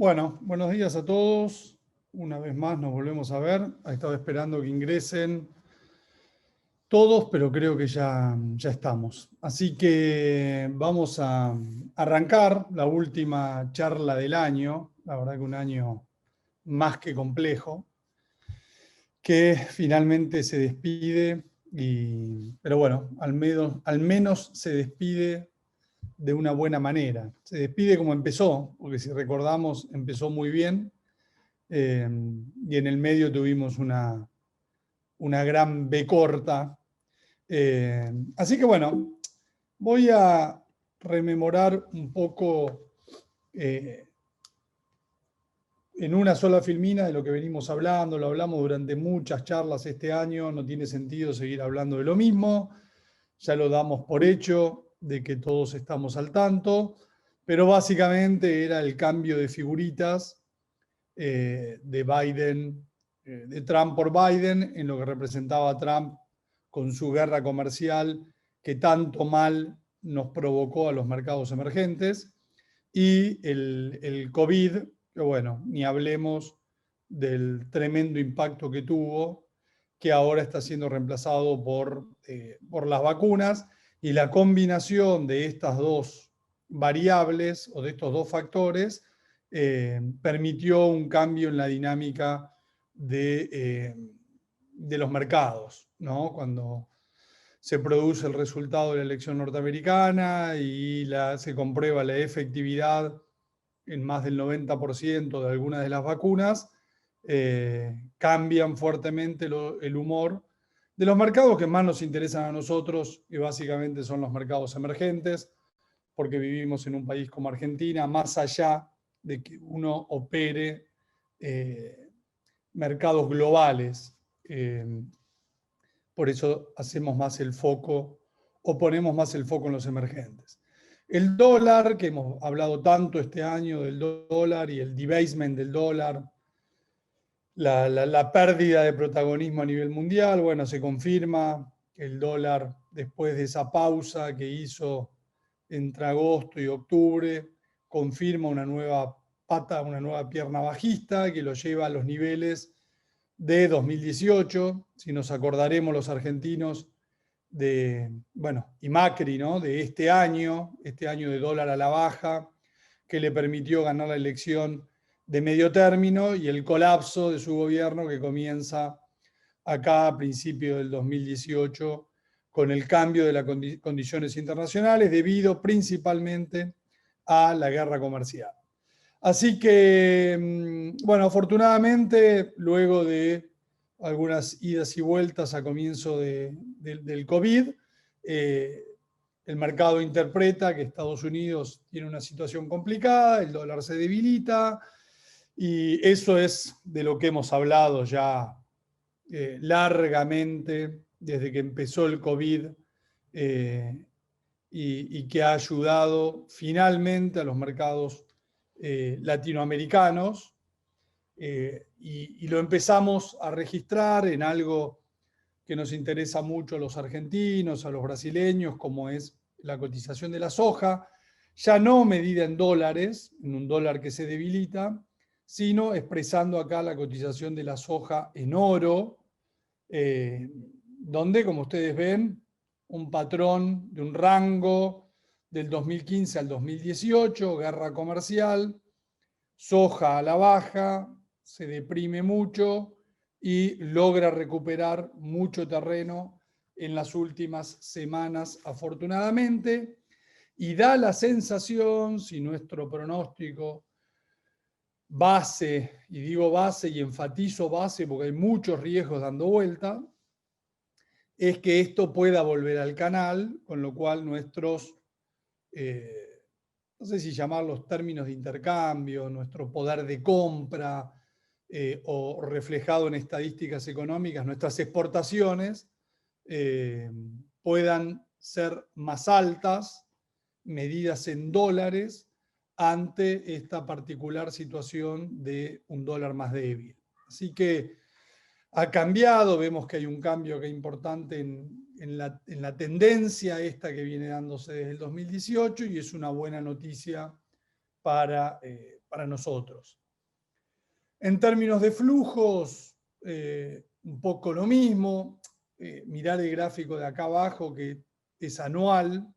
Bueno, buenos días a todos. Una vez más nos volvemos a ver. He estado esperando que ingresen todos, pero creo que ya estamos. Así que vamos a arrancar la última charla del año. La verdad que un año más que complejo, que finalmente se despide. Pero bueno, al menos se despide de una buena manera. Se despide como empezó, porque si recordamos, empezó muy bien. Y en el medio tuvimos una gran B corta. Así que bueno, voy a rememorar un poco en una sola filmina de lo que venimos hablando. Lo hablamos durante muchas charlas este año, no tiene sentido seguir hablando de lo mismo. Ya lo damos por hecho de que todos estamos al tanto, pero básicamente era el cambio de figuritas de Biden, de Trump por Biden, en lo que representaba Trump con su guerra comercial que tanto mal nos provocó a los mercados emergentes, y el COVID, que bueno, ni hablemos del tremendo impacto que tuvo, que ahora está siendo reemplazado por las vacunas, y la combinación de estas dos variables o de estos dos factores permitió un cambio en la dinámica de los mercados, ¿no? Cuando se produce el resultado de la elección norteamericana y se comprueba la efectividad en más del 90% de algunas de las vacunas, cambian fuertemente el humor de los mercados que más nos interesan a nosotros, que básicamente son los mercados emergentes, porque vivimos en un país como Argentina, más allá de que uno opere mercados globales. Por eso hacemos más el foco o ponemos más el foco en los emergentes. El dólar, que hemos hablado tanto este año del dólar y el debasement del dólar, la pérdida de protagonismo a nivel mundial, bueno, se confirma que el dólar, después de esa pausa que hizo entre agosto y octubre, confirma una nueva pata, una nueva pierna bajista que lo lleva a los niveles de 2018. Si nos acordaremos los argentinos y Macri, ¿no? De este año de dólar a la baja, que le permitió ganar la elección de medio término, y el colapso de su gobierno que comienza acá a principios del 2018 con el cambio de las condiciones internacionales debido principalmente a la guerra comercial. Así que, bueno, afortunadamente, luego de algunas idas y vueltas a comienzo del COVID, el mercado interpreta que Estados Unidos tiene una situación complicada, el dólar se debilita, y eso es de lo que hemos hablado ya largamente desde que empezó el COVID, y que ha ayudado finalmente a los mercados latinoamericanos, y lo empezamos a registrar en algo que nos interesa mucho a los argentinos, a los brasileños, como es la cotización de la soja, ya no medida en dólares, en un dólar que se debilita, sino expresando acá la cotización de la soja en oro, donde, como ustedes ven, un patrón de un rango del 2015 al 2018, guerra comercial, soja a la baja, se deprime mucho y logra recuperar mucho terreno en las últimas semanas, afortunadamente, y da la sensación, si nuestro pronóstico base, y digo base y enfatizo base porque hay muchos riesgos dando vuelta, es que esto pueda volver al canal, con lo cual nuestros, no sé si llamarlos términos de intercambio, nuestro poder de compra, o reflejado en estadísticas económicas, nuestras exportaciones, puedan ser más altas, medidas en dólares, ante esta particular situación de un dólar más débil. Así que ha cambiado, vemos que hay un cambio que es importante en la tendencia esta que viene dándose desde el 2018, y es una buena noticia para nosotros. En términos de flujos, un poco lo mismo. Mirar el gráfico de acá abajo, que es anual,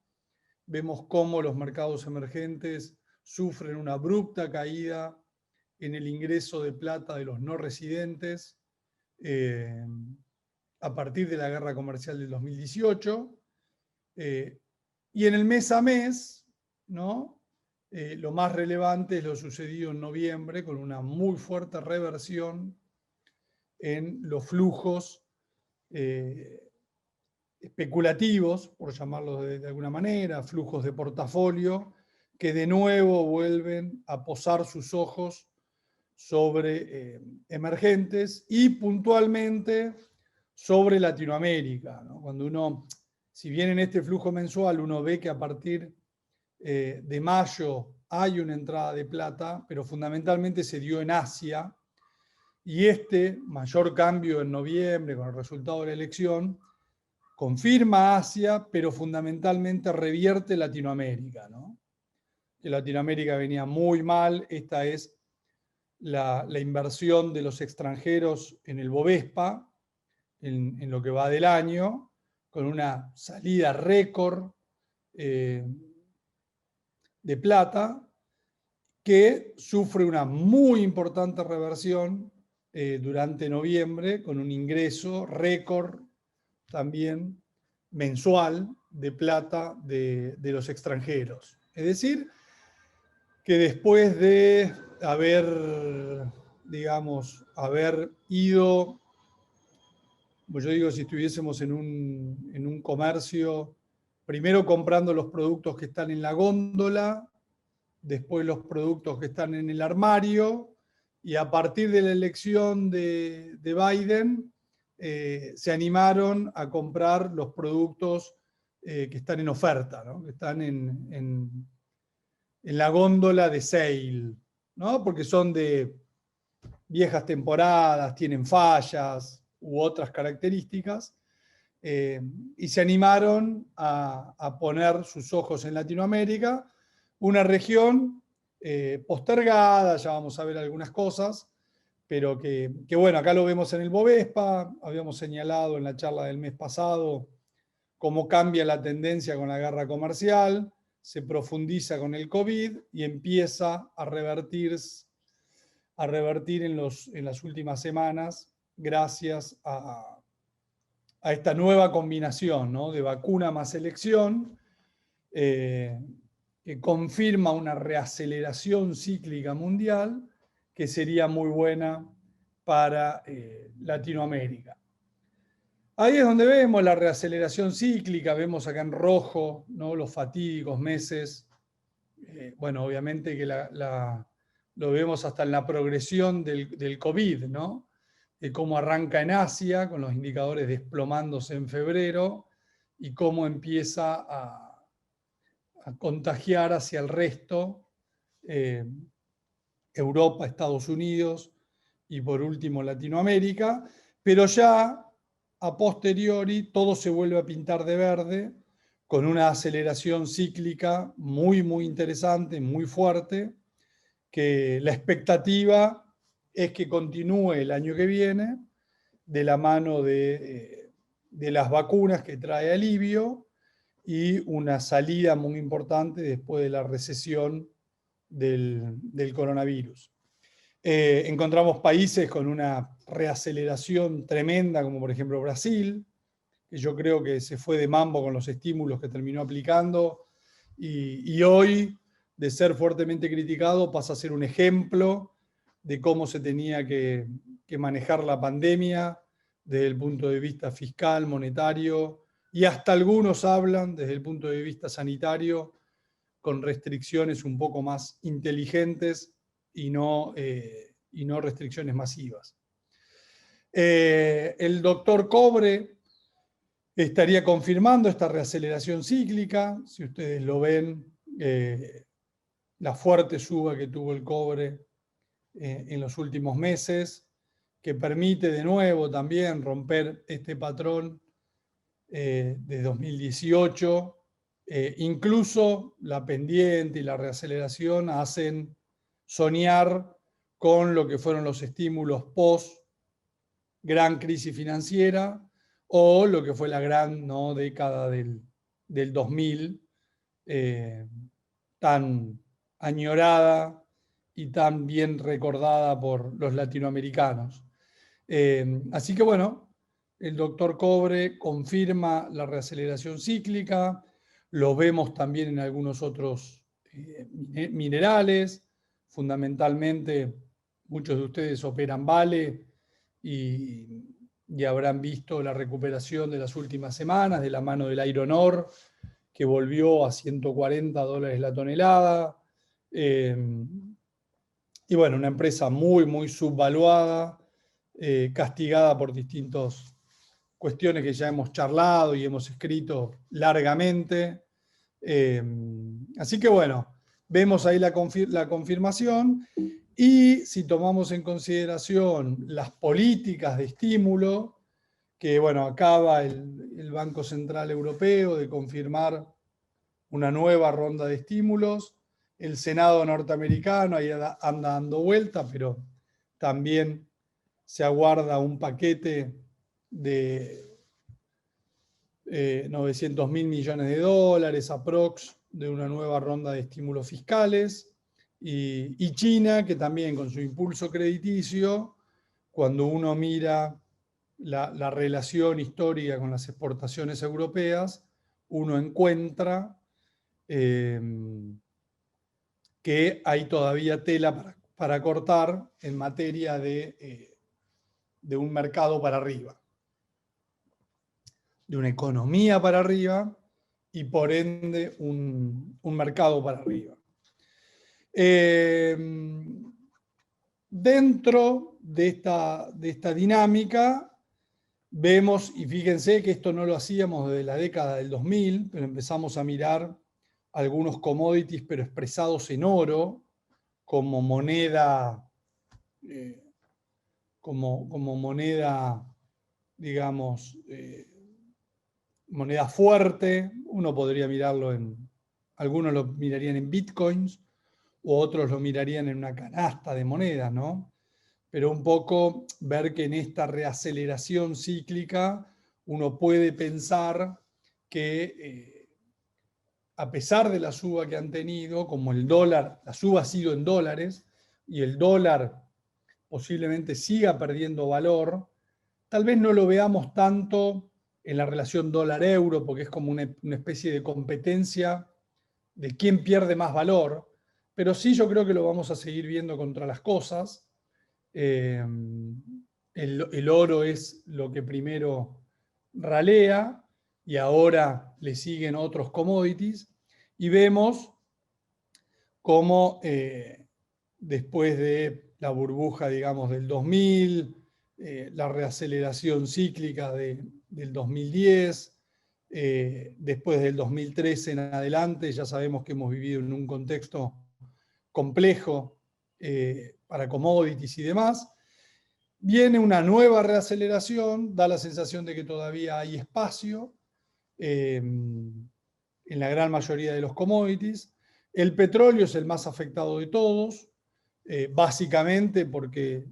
vemos cómo los mercados emergentes sufren una abrupta caída en el ingreso de plata de los no residentes a partir de la guerra comercial del 2018. Y en el mes a mes, ¿no? Lo más relevante es lo sucedido en noviembre, con una muy fuerte reversión en los flujos especulativos, por llamarlos de alguna manera, flujos de portafolio, que de nuevo vuelven a posar sus ojos sobre emergentes y puntualmente sobre Latinoamérica, ¿no? Cuando uno, si bien en este flujo mensual uno ve que a partir de mayo hay una entrada de plata, pero fundamentalmente se dio en Asia, y este mayor cambio en noviembre con el resultado de la elección confirma Asia, pero fundamentalmente revierte Latinoamérica, ¿no? Que Latinoamérica venía muy mal. Esta es la inversión de los extranjeros en el Bovespa, en lo que va del año, con una salida récord de plata, que sufre una muy importante reversión durante noviembre, con un ingreso récord también mensual de plata de los extranjeros. Es decir, que después de haber, digamos, haber ido, pues yo digo, si estuviésemos en un comercio, primero comprando los productos que están en la góndola, después los productos que están en el armario, y a partir de la elección de Biden, se animaron a comprar los productos que están en oferta, ¿no? Que están en la góndola de sale, ¿no? Porque son de viejas temporadas, tienen fallas u otras características, y se animaron a poner sus ojos en Latinoamérica, una región postergada, ya vamos a ver algunas cosas, pero que bueno, acá lo vemos en el Bovespa. Habíamos señalado en la charla del mes pasado cómo cambia la tendencia con la guerra comercial, se profundiza con el COVID y empieza a revertir en las últimas semanas, gracias a esta nueva combinación, ¿no? De vacuna más elección, que confirma una reaceleración cíclica mundial que sería muy buena para Latinoamérica. Ahí es donde vemos la reaceleración cíclica. Vemos acá en rojo, ¿no? Los fatídicos meses. Bueno, obviamente que lo vemos hasta en la progresión del COVID, ¿no? De cómo arranca en Asia, con los indicadores desplomándose en febrero, y cómo empieza a contagiar hacia el resto, Europa, Estados Unidos y por último Latinoamérica, pero ya a posteriori todo se vuelve a pintar de verde, con una aceleración cíclica muy, muy interesante, muy fuerte, que la expectativa es que continúe el año que viene, de la mano de las vacunas que trae alivio y una salida muy importante después de la recesión del coronavirus. Encontramos países con una reaceleración tremenda, como por ejemplo Brasil, que yo creo que se fue de mambo con los estímulos que terminó aplicando, y hoy, de ser fuertemente criticado, pasa a ser un ejemplo de cómo se tenía que manejar la pandemia desde el punto de vista fiscal, monetario, y hasta algunos hablan desde el punto de vista sanitario, con restricciones un poco más inteligentes y no restricciones masivas. El doctor Cobre estaría confirmando esta reaceleración cíclica. Si ustedes lo ven, la fuerte suba que tuvo el cobre en los últimos meses, que permite de nuevo también romper este patrón de 2018, Incluso la pendiente y la reaceleración hacen soñar con lo que fueron los estímulos post gran crisis financiera o lo que fue la gran, ¿no?, década del 2000, tan añorada y tan bien recordada por los latinoamericanos. Así que bueno, el doctor Cobre confirma la reaceleración cíclica, lo vemos también en algunos otros minerales, fundamentalmente muchos de ustedes operan Vale y habrán visto la recuperación de las últimas semanas de la mano del Iron Ore, que volvió a $140 la tonelada. Y bueno, una empresa muy, muy subvaluada, castigada por distintas cuestiones que ya hemos charlado y hemos escrito largamente. Así que bueno, vemos ahí la confirmación, y si tomamos en consideración las políticas de estímulo, que bueno, acaba el Banco Central Europeo de confirmar una nueva ronda de estímulos, el Senado norteamericano ahí anda dando vuelta, pero también se aguarda un paquete de 900.000 millones de dólares aprox de una nueva ronda de estímulos fiscales, y China, que también con su impulso crediticio, cuando uno mira la relación histórica con las exportaciones europeas, uno encuentra que hay todavía tela para cortar en materia de un mercado para arriba, de una economía para arriba y por ende un mercado para arriba. Dentro de esta dinámica vemos, y fíjense que esto no lo hacíamos desde la década del 2000, pero empezamos a mirar algunos commodities, pero expresados en oro, como moneda, digamos, moneda fuerte. Uno podría mirarlo algunos lo mirarían en bitcoins, u otros lo mirarían en una canasta de monedas, ¿no? Pero un poco ver que en esta reaceleración cíclica uno puede pensar que a pesar de la suba que han tenido, como el dólar, la suba ha sido en dólares y el dólar posiblemente siga perdiendo valor, tal vez no lo veamos tanto en la relación dólar-euro, porque es como una especie de competencia de quién pierde más valor, pero sí yo creo que lo vamos a seguir viendo contra las cosas. El oro es lo que primero ralea y ahora le siguen otros commodities, y vemos cómo después de la burbuja, digamos, del 2000, la reaceleración cíclica del 2010, después del 2013 en adelante, ya sabemos que hemos vivido en un contexto complejo para commodities y demás. Viene una nueva reaceleración, da la sensación de que todavía hay espacio en la gran mayoría de los commodities. El petróleo es el más afectado de todos, básicamente porque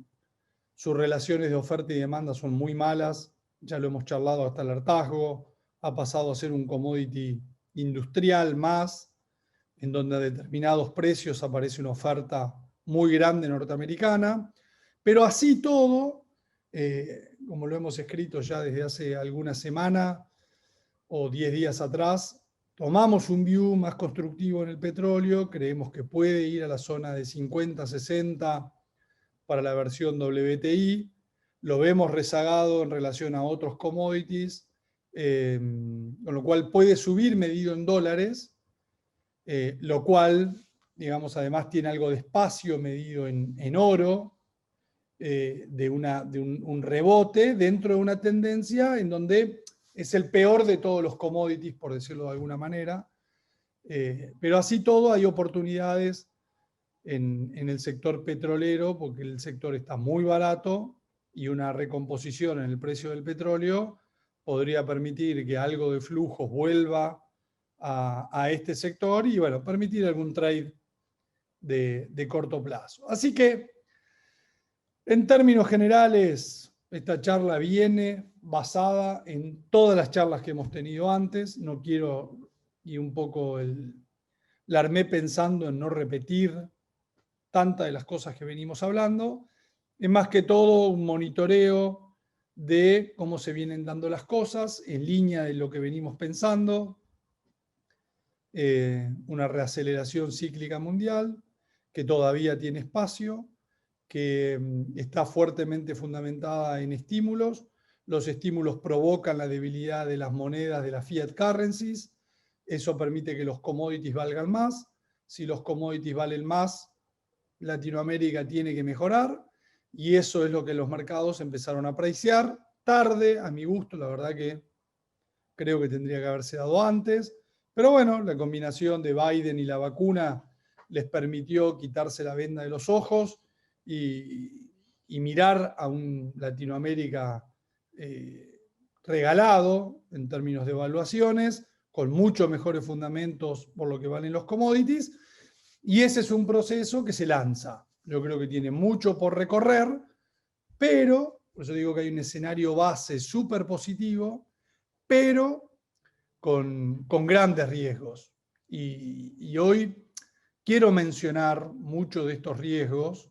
sus relaciones de oferta y demanda son muy malas, ya lo hemos charlado hasta el hartazgo, ha pasado a ser un commodity industrial más, en donde a determinados precios aparece una oferta muy grande norteamericana, pero así todo, como lo hemos escrito ya desde hace alguna semana o 10 días atrás, tomamos un view más constructivo en el petróleo, creemos que puede ir a la zona de 50, 60 para la versión WTI, lo vemos rezagado en relación a otros commodities, con lo cual puede subir medido en dólares, lo cual, digamos, además tiene algo de espacio medido en oro, de un rebote dentro de una tendencia en donde es el peor de todos los commodities, por decirlo de alguna manera, pero así todo hay oportunidades en el sector petrolero, porque el sector está muy barato y una recomposición en el precio del petróleo podría permitir que algo de flujos vuelva a este sector y, bueno, permitir algún trade de corto plazo. Así que, en términos generales, esta charla viene basada en todas las charlas que hemos tenido antes. No quiero, y un poco la armé pensando en no repetir tantas de las cosas que venimos hablando. Es más que todo un monitoreo de cómo se vienen dando las cosas, en línea de lo que venimos pensando. Una reaceleración cíclica mundial que todavía tiene espacio, que está fuertemente fundamentada en estímulos. Los estímulos provocan la debilidad de las monedas de las fiat currencies. Eso permite que los commodities valgan más. Si los commodities valen más, Latinoamérica tiene que mejorar. Y eso es lo que los mercados empezaron a preciar. Tarde, a mi gusto, la verdad que creo que tendría que haberse dado antes. Pero bueno, la combinación de Biden y la vacuna les permitió quitarse la venda de los ojos y mirar a un Latinoamérica regalado en términos de evaluaciones, con muchos mejores fundamentos por lo que valen los commodities, y ese es un proceso que se lanza. Yo creo que tiene mucho por recorrer, pero, por eso digo que hay un escenario base súper positivo, pero con grandes riesgos. Y hoy quiero mencionar muchos de estos riesgos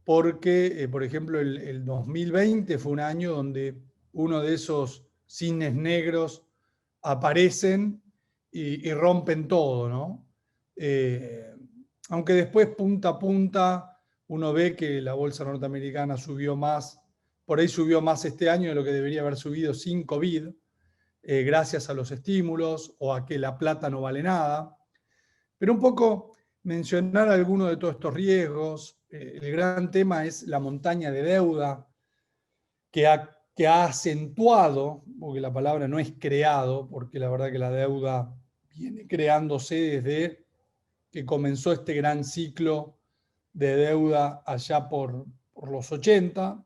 porque, por ejemplo, el 2020 fue un año donde uno de esos cisnes negros aparecen y rompen todo, ¿no? Aunque después, punta a punta, uno ve que la bolsa norteamericana subió más, por ahí subió más este año de lo que debería haber subido sin COVID, gracias a los estímulos o a que la plata no vale nada. Pero un poco mencionar algunos de todos estos riesgos. El gran tema es la montaña de deuda que ha acentuado, porque la palabra no es creado, porque la verdad que la deuda viene creándose desde que comenzó este gran ciclo de deuda allá por los 80.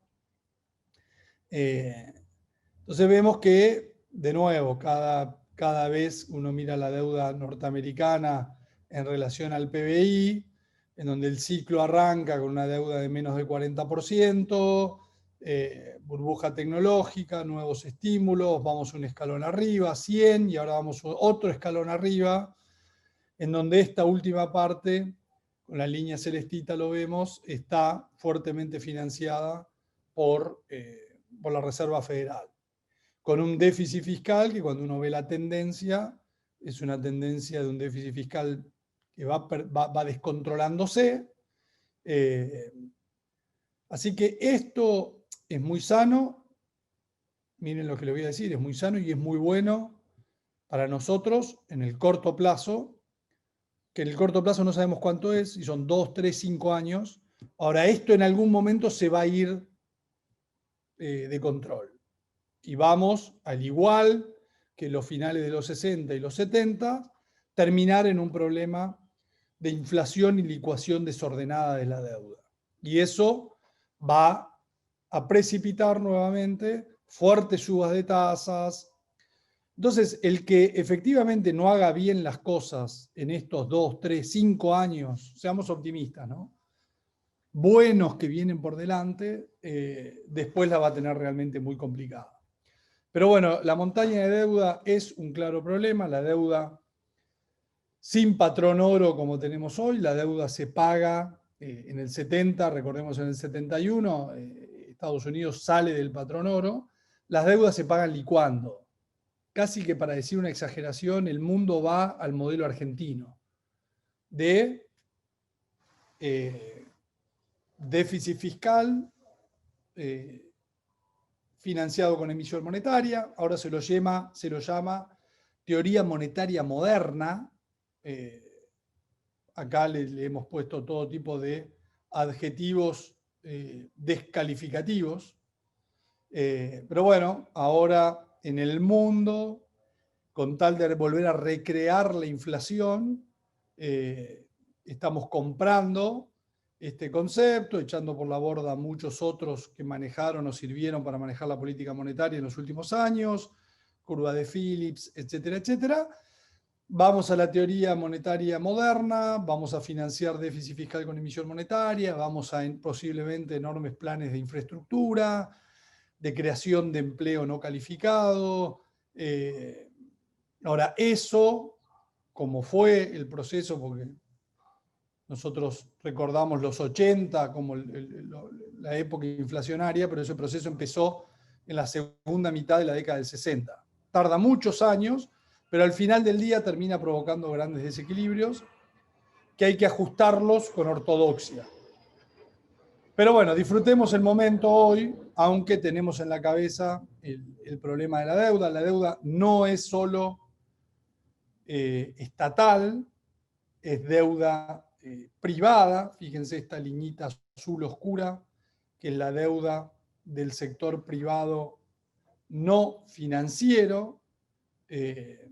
Entonces vemos que, de nuevo, cada vez uno mira la deuda norteamericana en relación al PBI, en donde el ciclo arranca con una deuda de menos del 40%, burbuja tecnológica, nuevos estímulos, vamos un escalón arriba, 100, y ahora vamos otro escalón arriba, en donde esta última parte, con la línea celestita lo vemos, está fuertemente financiada por la Reserva Federal, con un déficit fiscal que, cuando uno ve la tendencia, es una tendencia de un déficit fiscal que va descontrolándose. Así que esto es muy sano. Miren lo que les voy a decir, es muy sano y es muy bueno para nosotros en el corto plazo, que en el corto plazo no sabemos cuánto es, si son 2, 3, 5 años. Ahora, esto en algún momento se va a ir de control. Y vamos, al igual que los finales de los 60 y los 70, terminar en un problema de inflación y licuación desordenada de la deuda. Y eso va a precipitar nuevamente fuertes subas de tasas. Entonces, el que efectivamente no haga bien las cosas en estos 2, 3, 5 años, seamos optimistas, ¿no?, buenos que vienen por delante, después la va a tener realmente muy complicada. Pero bueno, la montaña de deuda es un claro problema. La deuda sin patrón oro como tenemos hoy, la deuda se paga en el 70, recordemos en el 71, Estados Unidos sale del patrón oro, las deudas se pagan licuando. Casi que, para decir una exageración, el mundo va al modelo argentino de déficit fiscal, financiado con emisión monetaria. Ahora se lo llama teoría monetaria moderna. Acá le hemos puesto todo tipo de adjetivos descalificativos. Pero bueno, ahora en el mundo, con tal de volver a recrear la inflación, estamos comprando este concepto, echando por la borda a muchos otros que manejaron o sirvieron para manejar la política monetaria en los últimos años, curva de Phillips, etcétera, etcétera. vamos a la teoría monetaria moderna, vamos a financiar déficit fiscal con emisión monetaria, vamos a posiblemente enormes planes de infraestructura, de creación de empleo no calificado. Ahora, eso, como fue el proceso, porque nosotros recordamos los 80 como la época inflacionaria, pero ese proceso empezó en la segunda mitad de la década del 60. Tarda muchos años, pero al final del día termina provocando grandes desequilibrios que hay que ajustarlos con ortodoxia. Pero bueno, disfrutemos el momento hoy, aunque tenemos en la cabeza el problema de la deuda. La deuda no es solo estatal, es deuda privada. Fíjense esta liñita azul oscura, que es la deuda del sector privado no financiero, que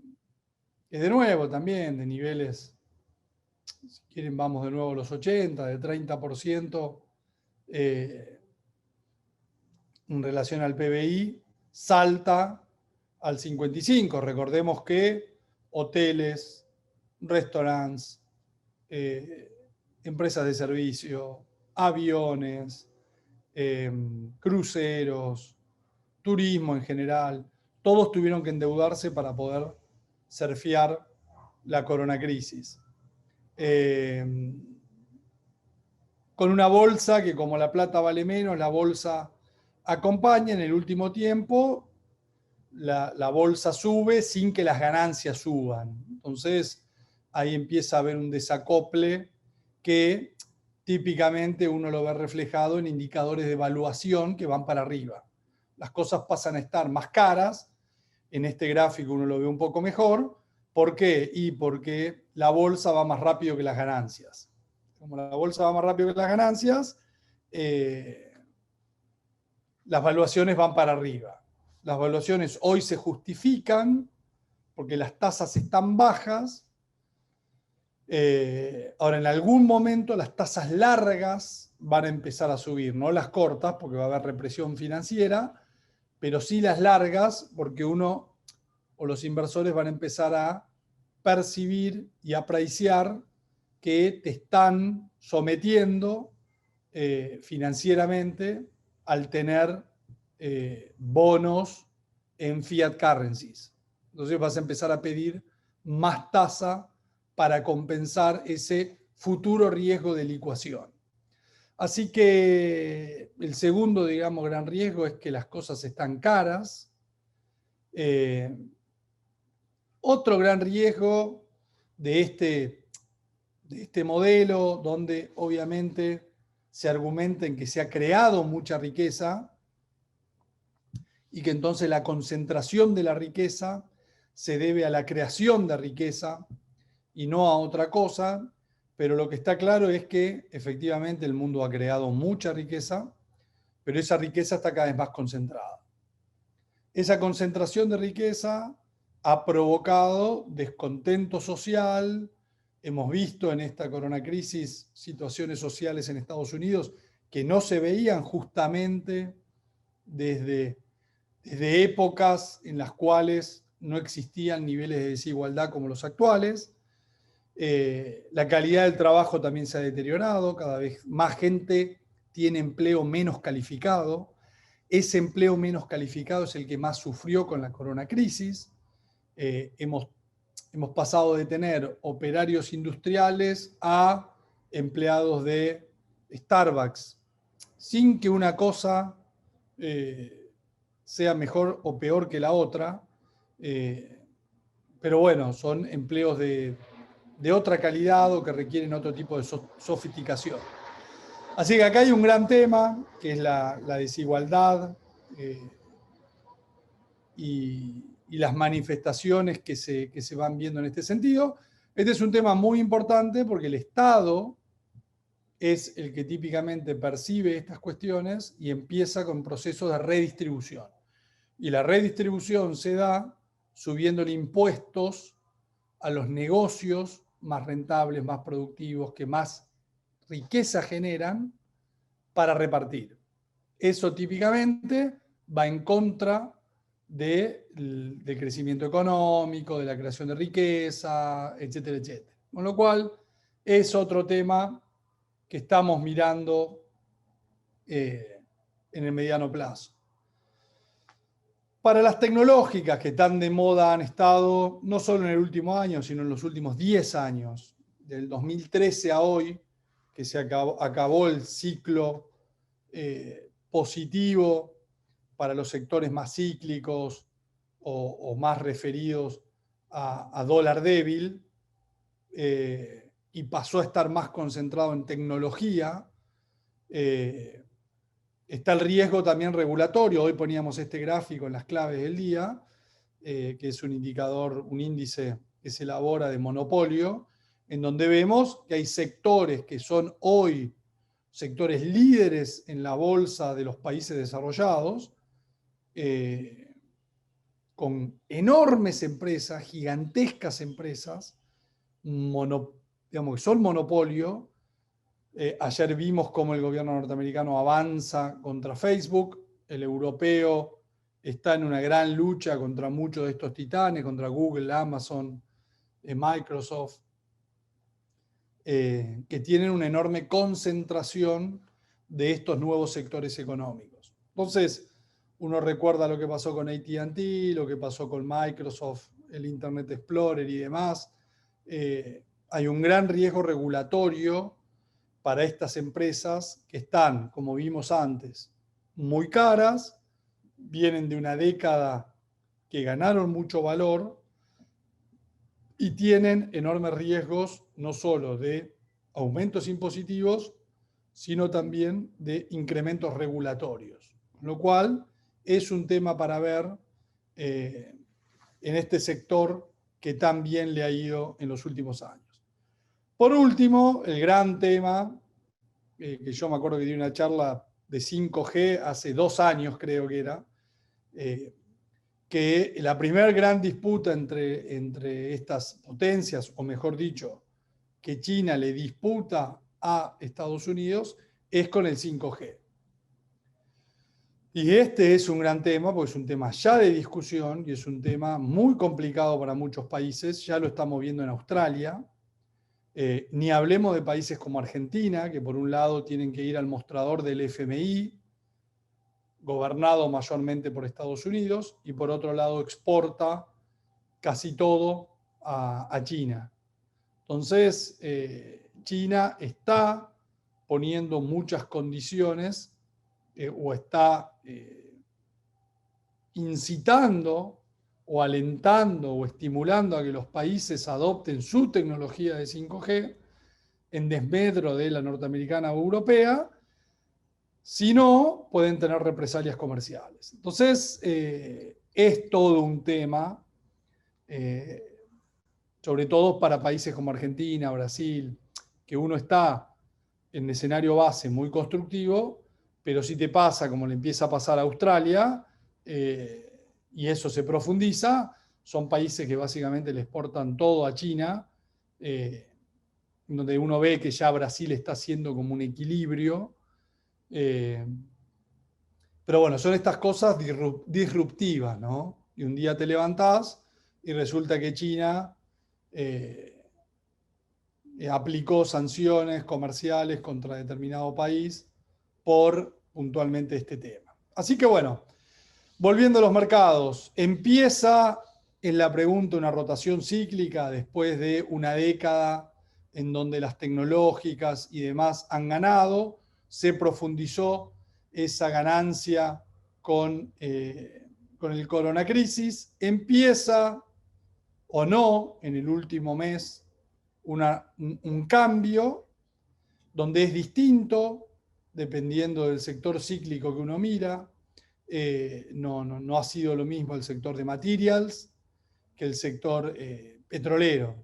de nuevo también de niveles, si quieren vamos de nuevo a los 80, de 30% en relación al PBI, salta al 55%. Recordemos que hoteles, restaurantes, empresas de servicio, aviones, cruceros, turismo en general, todos tuvieron que endeudarse para poder surfear la coronacrisis. Con una bolsa que, como la plata vale menos, la bolsa acompaña. En el último tiempo la bolsa sube sin que las ganancias suban. Entonces ahí empieza a haber un desacople que típicamente uno lo ve reflejado en indicadores de evaluación que van para arriba. Las cosas pasan a estar más caras. En este gráfico uno lo ve un poco mejor. ¿Por qué? Y porque la bolsa va más rápido que las ganancias. Como la bolsa va más rápido que las ganancias, las valuaciones van para arriba. Las valuaciones hoy se justifican porque las tasas están bajas. Ahora, en algún momento las tasas largas van a empezar a subir, no las cortas porque va a haber represión financiera, pero sí las largas porque uno o los inversores van a empezar a percibir y a apreciar que te están sometiendo financieramente al tener bonos en fiat currencies. Entonces vas a empezar a pedir más tasa para compensar ese futuro riesgo de licuación. Así que el segundo, digamos, gran riesgo es que las cosas están caras. Otro gran riesgo de este modelo, donde obviamente se argumenta en que se ha creado mucha riqueza y que entonces la concentración de la riqueza se debe a la creación de riqueza y no a otra cosa, pero lo que está claro es que efectivamente el mundo ha creado mucha riqueza, pero esa riqueza está cada vez más concentrada. Esa concentración de riqueza ha provocado descontento social. Hemos visto en esta coronacrisis situaciones sociales en Estados Unidos que no se veían justamente desde épocas en las cuales no existían niveles de desigualdad como los actuales. La calidad del trabajo también se ha deteriorado, cada vez más gente tiene empleo menos calificado. Ese empleo menos calificado es el que más sufrió con la coronacrisis. Hemos pasado de tener operarios industriales a empleados de Starbucks, sin que una cosa sea mejor o peor que la otra, pero bueno, son empleos de otra calidad o que requieren otro tipo de sofisticación. Así que acá hay un gran tema, que es la desigualdad y las manifestaciones que se van viendo en este sentido. Este es un tema muy importante porque el Estado es el que típicamente percibe estas cuestiones y empieza con procesos de redistribución. Y la redistribución se da subiéndole impuestos a los negocios más rentables, más productivos, que más riqueza generan para repartir. Eso típicamente va en contra del crecimiento económico, de la creación de riqueza, etcétera, etcétera. Con lo cual, es otro tema que estamos mirando en el mediano plazo. Para las tecnológicas que tan de moda han estado, no solo en el último año, sino en los últimos 10 años, del 2013 a hoy, que se acabó el ciclo positivo para los sectores más cíclicos o más referidos a dólar débil, y pasó a estar más concentrado en tecnología, está el riesgo también regulatorio. Hoy poníamos este gráfico en las claves del día, que es un indicador, un índice que se elabora de monopolio, en donde vemos que hay sectores que son hoy sectores líderes en la bolsa de los países desarrollados, con enormes empresas, gigantescas empresas, digamos, que son monopolio. Ayer vimos cómo el gobierno norteamericano avanza contra Facebook, el europeo está en una gran lucha contra muchos de estos titanes, contra Google, Amazon, Microsoft, que tienen una enorme concentración de estos nuevos sectores económicos. Entonces, uno recuerda lo que pasó con AT&T, lo que pasó con Microsoft, el Internet Explorer y demás. Hay un gran riesgo regulatorio para estas empresas que están, como vimos antes, muy caras, vienen de una década que ganaron mucho valor y tienen enormes riesgos no solo de aumentos impositivos, sino también de incrementos regulatorios. Con lo cual, es un tema para ver en este sector que tan bien le ha ido en los últimos años. Por último, el gran tema, que yo me acuerdo que di una charla de 5G hace 2 años, creo que era, que la primera gran disputa entre estas potencias, o mejor dicho, que China le disputa a Estados Unidos, es con el 5G. Y este es un gran tema, porque es un tema ya de discusión y es un tema muy complicado para muchos países. Ya lo estamos viendo en Australia. Ni hablemos de países como Argentina, que por un lado tienen que ir al mostrador del FMI, gobernado mayormente por Estados Unidos, y por otro lado exporta casi todo a China. Entonces, China está poniendo muchas condiciones o está incitando o alentando o estimulando a que los países adopten su tecnología de 5G en desmedro de la norteamericana o europea. Si no, pueden tener represalias comerciales. Entonces, es todo un tema, sobre todo para países como Argentina, Brasil, que uno está en escenario base muy constructivo, pero si te pasa como le empieza a pasar a Australia, y eso se profundiza, son países que básicamente le exportan todo a China, donde uno ve que ya Brasil está haciendo como un equilibrio. Pero bueno, son estas cosas disruptivas, ¿no? Y un día te levantás y resulta que China aplicó sanciones comerciales contra determinado país por puntualmente este tema. Así que bueno, volviendo a los mercados, empieza en la pregunta una rotación cíclica después de una década en donde las tecnológicas y demás han ganado, se profundizó esa ganancia con el coronacrisis, empieza o no en el último mes un cambio donde es distinto dependiendo del sector cíclico que uno mira. No ha sido lo mismo el sector de materials que el sector petrolero.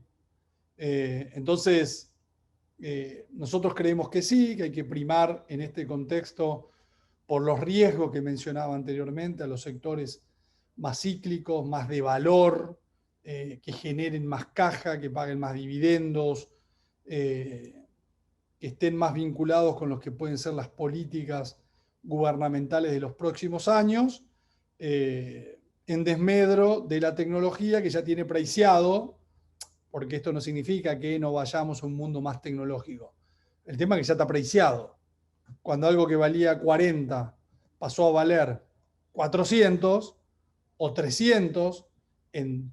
Entonces, nosotros creemos que sí, que hay que primar en este contexto por los riesgos que mencionaba anteriormente a los sectores más cíclicos, más de valor, que generen más caja, que paguen más dividendos, que estén más vinculados con los que pueden ser las políticas gubernamentales de los próximos años, en en desmedro de la tecnología que ya tiene preciado, porque esto no significa que no vayamos a un mundo más tecnológico. El tema es que ya está preciado. Cuando algo que valía 40 pasó a valer 400 o 300 en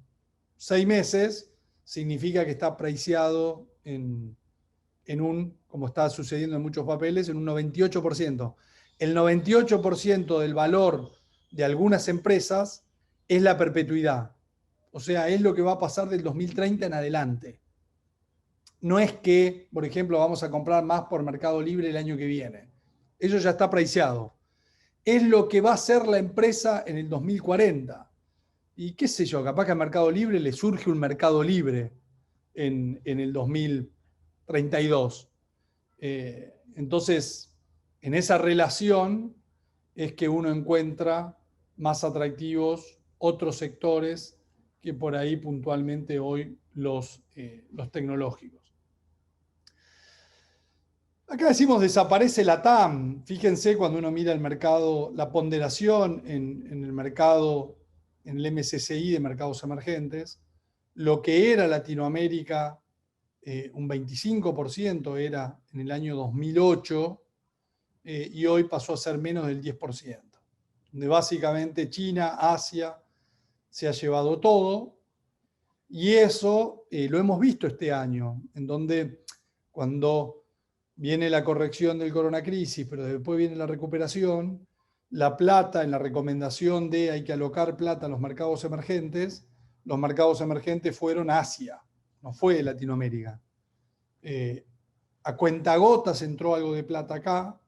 6 meses, significa que está preciado en un, como está sucediendo en muchos papeles, en un 98%. El 98% del valor de algunas empresas es la perpetuidad. O sea, es lo que va a pasar del 2030 en adelante. No es que, por ejemplo, vamos a comprar más por Mercado Libre el año que viene. Eso ya está preciado. Es lo que va a hacer la empresa en el 2040. Y qué sé yo, capaz que a Mercado Libre le surge un Mercado Libre en el 2032. Entonces, en esa relación es que uno encuentra más atractivos otros sectores que por ahí puntualmente hoy los tecnológicos. Acá decimos desaparece la TAM. Fíjense cuando uno mira el mercado, la ponderación en el mercado, en el MSCI de mercados emergentes, lo que era Latinoamérica, un 25% era en el año 2008 y hoy pasó a ser menos del 10%. Donde básicamente China, Asia se ha llevado todo y eso lo hemos visto este año, en donde cuando viene la corrección del coronacrisis, pero después viene la recuperación, la plata en la recomendación de hay que alocar plata a los mercados emergentes fueron Asia, no fue Latinoamérica. A cuentagotas entró algo de plata acá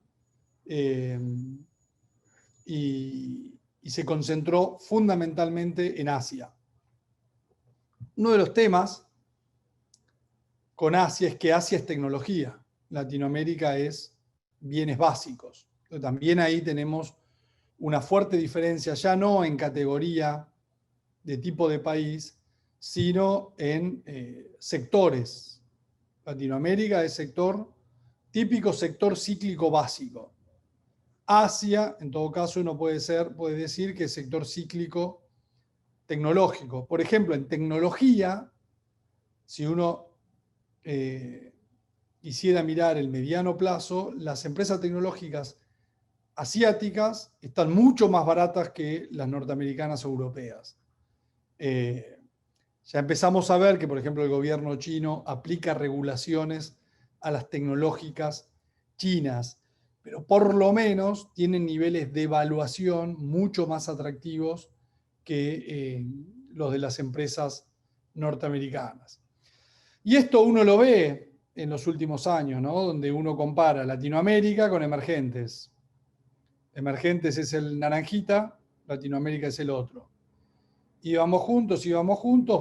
y se concentró fundamentalmente en Asia. Uno de los temas con Asia es que Asia es tecnología. Latinoamérica es bienes básicos. Entonces, también ahí tenemos una fuerte diferencia, ya no en categoría de tipo de país, sino en sectores. Latinoamérica es típico sector cíclico básico. Asia, en todo caso, uno puede decir que es sector cíclico tecnológico. Por ejemplo, en tecnología, si uno quisiera mirar el mediano plazo, las empresas tecnológicas asiáticas están mucho más baratas que las norteamericanas o europeas. Ya empezamos a ver que, por ejemplo, el gobierno chino aplica regulaciones a las tecnológicas chinas, pero por lo menos tienen niveles de evaluación mucho más atractivos que los de las empresas norteamericanas. Y esto uno lo ve en los últimos años, ¿no? Donde uno compara Latinoamérica con emergentes. Emergentes es el naranjita, Latinoamérica es el otro. Íbamos juntos.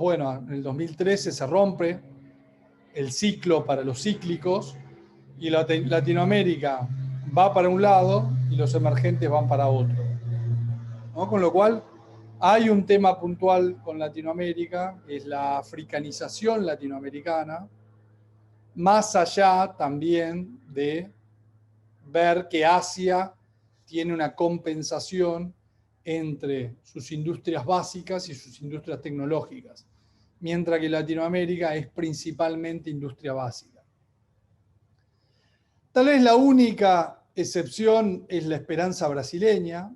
Bueno, en el 2013 se rompe el ciclo para los cíclicos y Latinoamérica va para un lado y los emergentes van para otro, ¿no? Con lo cual hay un tema puntual con Latinoamérica, que es la africanización latinoamericana, más allá también de ver que Asia tiene una compensación entre sus industrias básicas y sus industrias tecnológicas, mientras que Latinoamérica es principalmente industria básica. Tal vez la única excepción es la esperanza brasileña,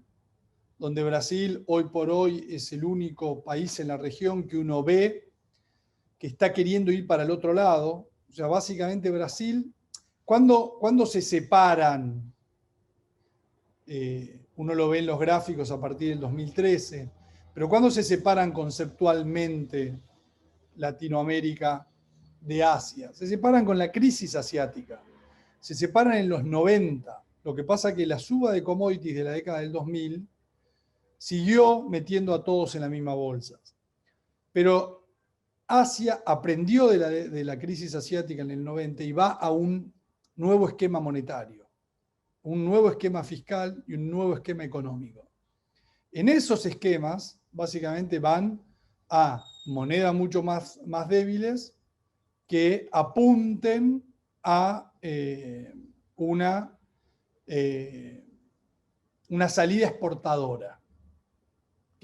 donde Brasil hoy por hoy es el único país en la región que uno ve que está queriendo ir para el otro lado. O sea, básicamente Brasil, ¿cuándo se separan? Uno lo ve en los gráficos a partir del 2013, pero ¿cuándo se separan conceptualmente Latinoamérica de Asia? Se separan con la crisis asiática, se separan en los 90. Lo que pasa es que la suba de commodities de la década del 2000 siguió metiendo a todos en la misma bolsa. Pero Asia aprendió de la crisis asiática en el 90 y va a un nuevo esquema monetario, un nuevo esquema fiscal y un nuevo esquema económico. En esos esquemas, básicamente van a monedas mucho más débiles que apunten a una salida exportadora,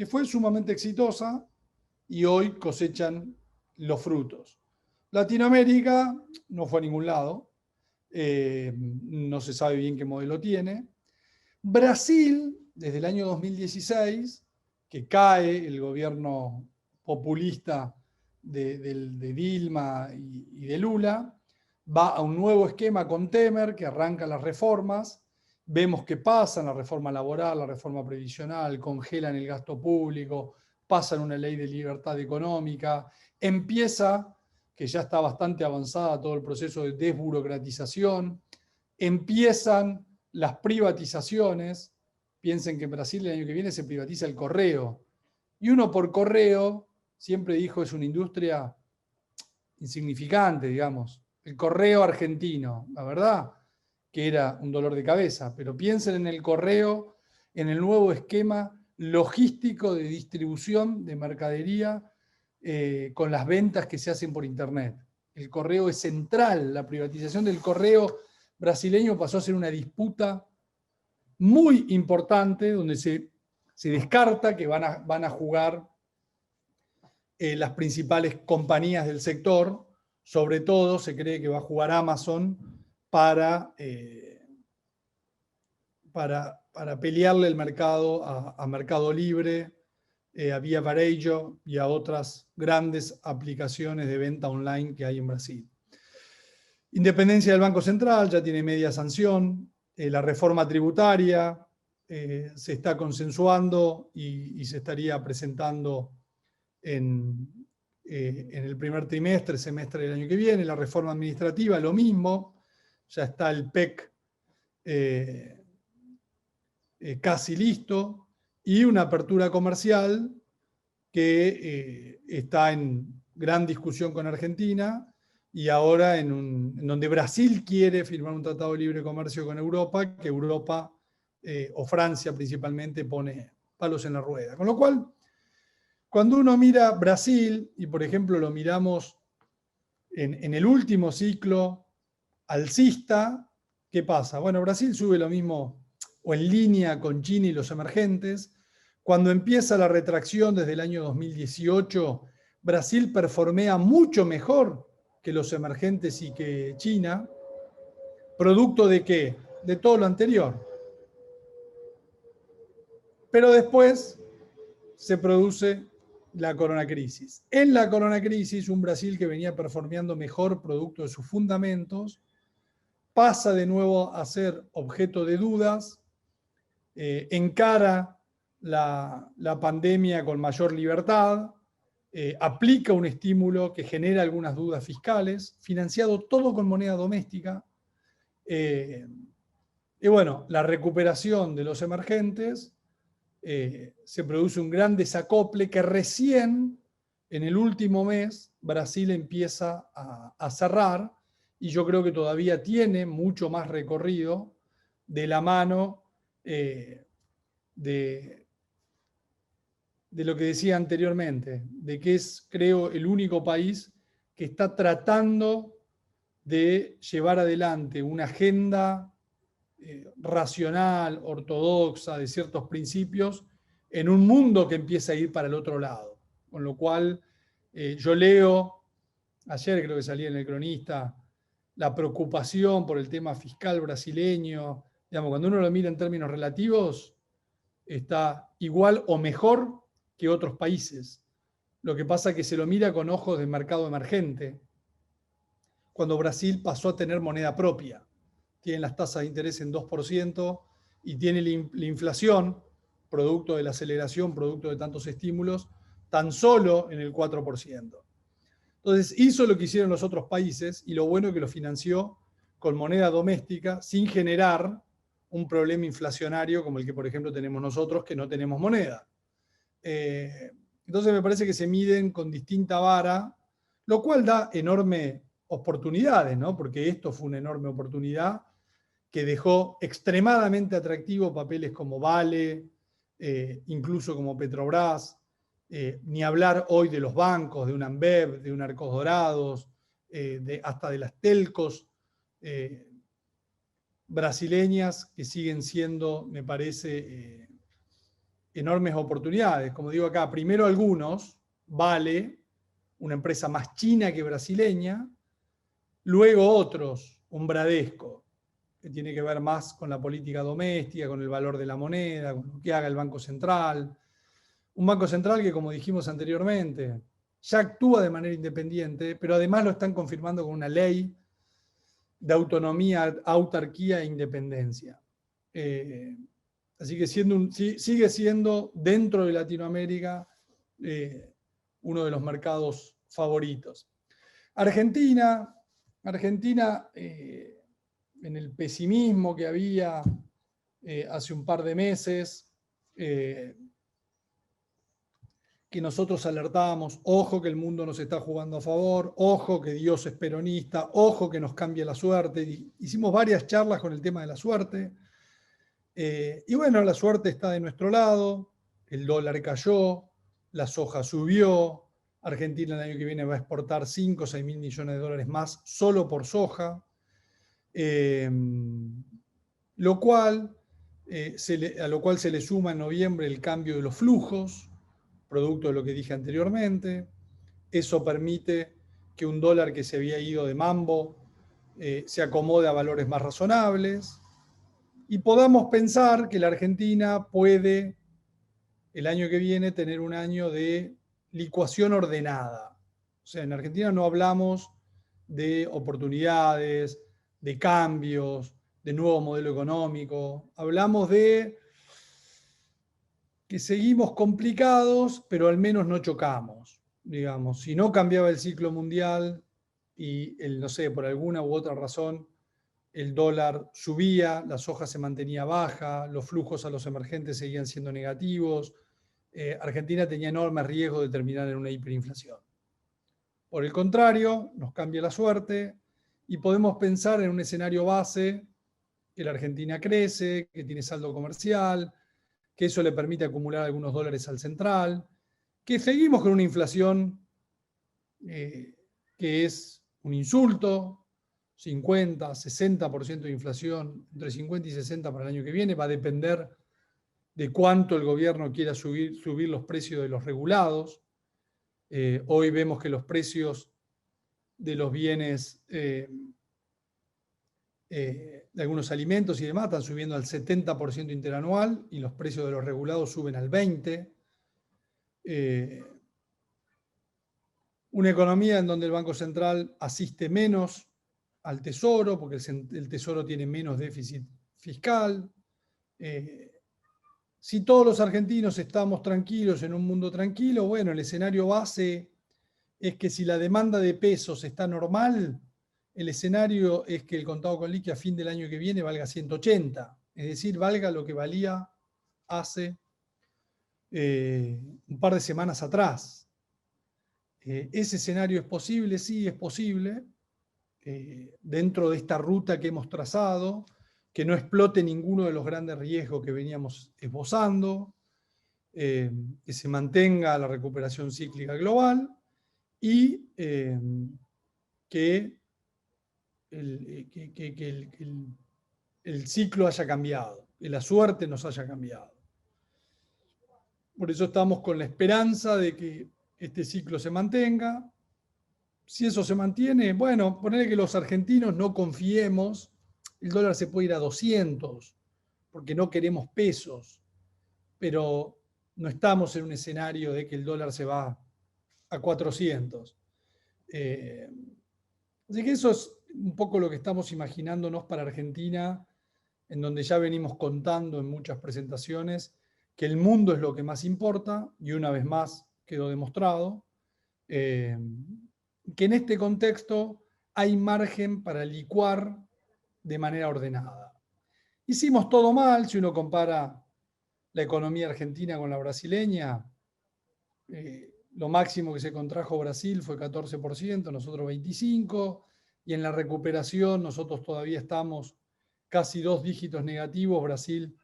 que fue sumamente exitosa y hoy cosechan los frutos. Latinoamérica no fue a ningún lado, no se sabe bien qué modelo tiene. Brasil, desde el año 2016, que cae el gobierno populista de Dilma y de Lula, va a un nuevo esquema con Temer, que arranca las reformas. Vemos que pasan la reforma laboral, la reforma previsional, congelan el gasto público, pasan una ley de libertad económica, empieza, que ya está bastante avanzada, todo el proceso de desburocratización, empiezan las privatizaciones. Piensen que en Brasil el año que viene se privatiza el correo. Y uno por correo, siempre dijo, es una industria insignificante, digamos. El correo argentino, la verdad que era un dolor de cabeza, pero piensen en el correo, en el nuevo esquema logístico de distribución de mercadería con las ventas que se hacen por Internet. El correo es central, la privatización del correo brasileño pasó a ser una disputa muy importante donde se descarta que van a jugar las principales compañías del sector. Sobre todo se cree que va a jugar Amazon para pelearle el mercado a Mercado Libre, a Via Varejo y a otras grandes aplicaciones de venta online que hay en Brasil. Independencia del Banco Central, ya tiene media sanción. La reforma tributaria se está consensuando y se estaría presentando en el primer trimestre, semestre del año que viene. La reforma administrativa, lo mismo. Ya está el PEC casi listo. Y una apertura comercial que está en gran discusión con Argentina y ahora en donde Brasil quiere firmar un tratado de libre comercio con Europa, que Europa o Francia principalmente pone palos en la rueda. Con lo cual, cuando uno mira Brasil, y por ejemplo lo miramos en el último ciclo alcista, ¿qué pasa? Bueno, Brasil sube lo mismo o en línea con China y los emergentes. Cuando empieza la retracción desde el año 2018, Brasil performea mucho mejor que los emergentes y que China. ¿Producto de qué? De todo lo anterior. Pero después se produce la coronacrisis. En la coronacrisis, un Brasil que venía performeando mejor producto de sus fundamentos, pasa de nuevo a ser objeto de dudas, encara la pandemia con mayor libertad, aplica un estímulo que genera algunas dudas fiscales, financiado todo con moneda doméstica. Y bueno, la recuperación de los emergentes, se produce un gran desacople que recién en el último mes Brasil empieza a cerrar, y yo creo que todavía tiene mucho más recorrido de la mano de lo que decía anteriormente, de que es, creo, el único país que está tratando de llevar adelante una agenda racional, ortodoxa, de ciertos principios, en un mundo que empieza a ir para el otro lado. Con lo cual, yo leo, ayer creo que salía en El Cronista, la preocupación por el tema fiscal brasileño. Digamos, cuando uno lo mira en términos relativos, está igual o mejor que otros países. Lo que pasa es que se lo mira con ojos de mercado emergente, cuando Brasil pasó a tener moneda propia. Tienen las tasas de interés en 2% y tiene la inflación, producto de la aceleración, producto de tantos estímulos, tan solo en el 4%. Entonces hizo lo que hicieron los otros países, y lo bueno es que lo financió con moneda doméstica sin generar un problema inflacionario como el que, por ejemplo, tenemos nosotros, que no tenemos moneda. Entonces me parece que se miden con distinta vara, lo cual da enormes oportunidades, ¿no? Porque esto fue una enorme oportunidad que dejó extremadamente atractivo papeles como Vale, incluso como Petrobras, ni hablar hoy de los bancos, de un Ambev, de un Arcos Dorados, hasta de las telcos brasileñas, que siguen siendo, me parece, enormes oportunidades. Como digo acá, primero algunos, Vale, una empresa más china que brasileña, luego otros, un Bradesco, que tiene que ver más con la política doméstica, con el valor de la moneda, con lo que haga el Banco Central. Un Banco Central que, como dijimos anteriormente, ya actúa de manera independiente, pero además lo están confirmando con una ley de autonomía, autarquía e independencia. Así que sigue siendo, dentro de Latinoamérica, uno de los mercados favoritos. Argentina, en el pesimismo que había hace un par de meses, que nosotros alertábamos, ojo que el mundo nos está jugando a favor, ojo que Dios es peronista, ojo que nos cambia la suerte. Hicimos varias charlas con el tema de la suerte. Y bueno, la suerte está de nuestro lado, el dólar cayó, la soja subió, Argentina el año que viene va a exportar 5 o 6 mil millones de dólares más solo por soja, lo cual, a lo cual se le suma en noviembre el cambio de los flujos, producto de lo que dije anteriormente. Eso permite que un dólar que se había ido de mambo se acomode a valores más razonables y podamos pensar que la Argentina puede el año que viene tener un año de licuación ordenada. O sea, en Argentina no hablamos de oportunidades, de cambios, de nuevo modelo económico. Hablamos de que seguimos complicados, pero al menos no chocamos. Digamos, si no cambiaba el ciclo mundial y, no sé, por alguna u otra razón, el dólar subía, la soja se mantenía baja, los flujos a los emergentes seguían siendo negativos, Argentina tenía enormes riesgos de terminar en una hiperinflación. Por el contrario, nos cambia la suerte y podemos pensar en un escenario base, que la Argentina crece, que tiene saldo comercial, que eso le permite acumular algunos dólares al central, que seguimos con una inflación que es un insulto, 50, 60% de inflación, entre 50 y 60 para el año que viene, va a depender de cuánto el gobierno quiera subir los precios de los regulados. Hoy vemos que los precios de los bienes, de algunos alimentos y demás, están subiendo al 70% interanual y los precios de los regulados suben al 20%. Una economía en donde el Banco Central asiste menos al Tesoro, porque el Tesoro tiene menos déficit fiscal. Si todos los argentinos estamos tranquilos en un mundo tranquilo, bueno, el escenario base es que si la demanda de pesos está normal, el escenario es que el contado con liqui a fin del año que viene valga 180, es decir, valga lo que valía hace un par de semanas atrás. ¿Ese escenario es posible? Sí, es posible. Dentro de esta ruta que hemos trazado, que no explote ninguno de los grandes riesgos que veníamos esbozando, que se mantenga la recuperación cíclica global y que el ciclo haya cambiado, que la suerte nos haya cambiado. Por eso estamos con la esperanza de que este ciclo se mantenga. Si eso se mantiene, bueno, ponerle que los argentinos no confiemos, el dólar se puede ir a 200, porque no queremos pesos, pero no estamos en un escenario de que el dólar se va a 400. Así que eso es un poco lo que estamos imaginándonos para Argentina, en donde ya venimos contando en muchas presentaciones que el mundo es lo que más importa, y una vez más quedó demostrado, que en este contexto hay margen para licuar de manera ordenada. Hicimos todo mal, si uno compara la economía argentina con la brasileña, lo máximo que se contrajo Brasil fue 14%, nosotros 25%, y en la recuperación nosotros todavía estamos casi 2 dígitos negativos, Brasil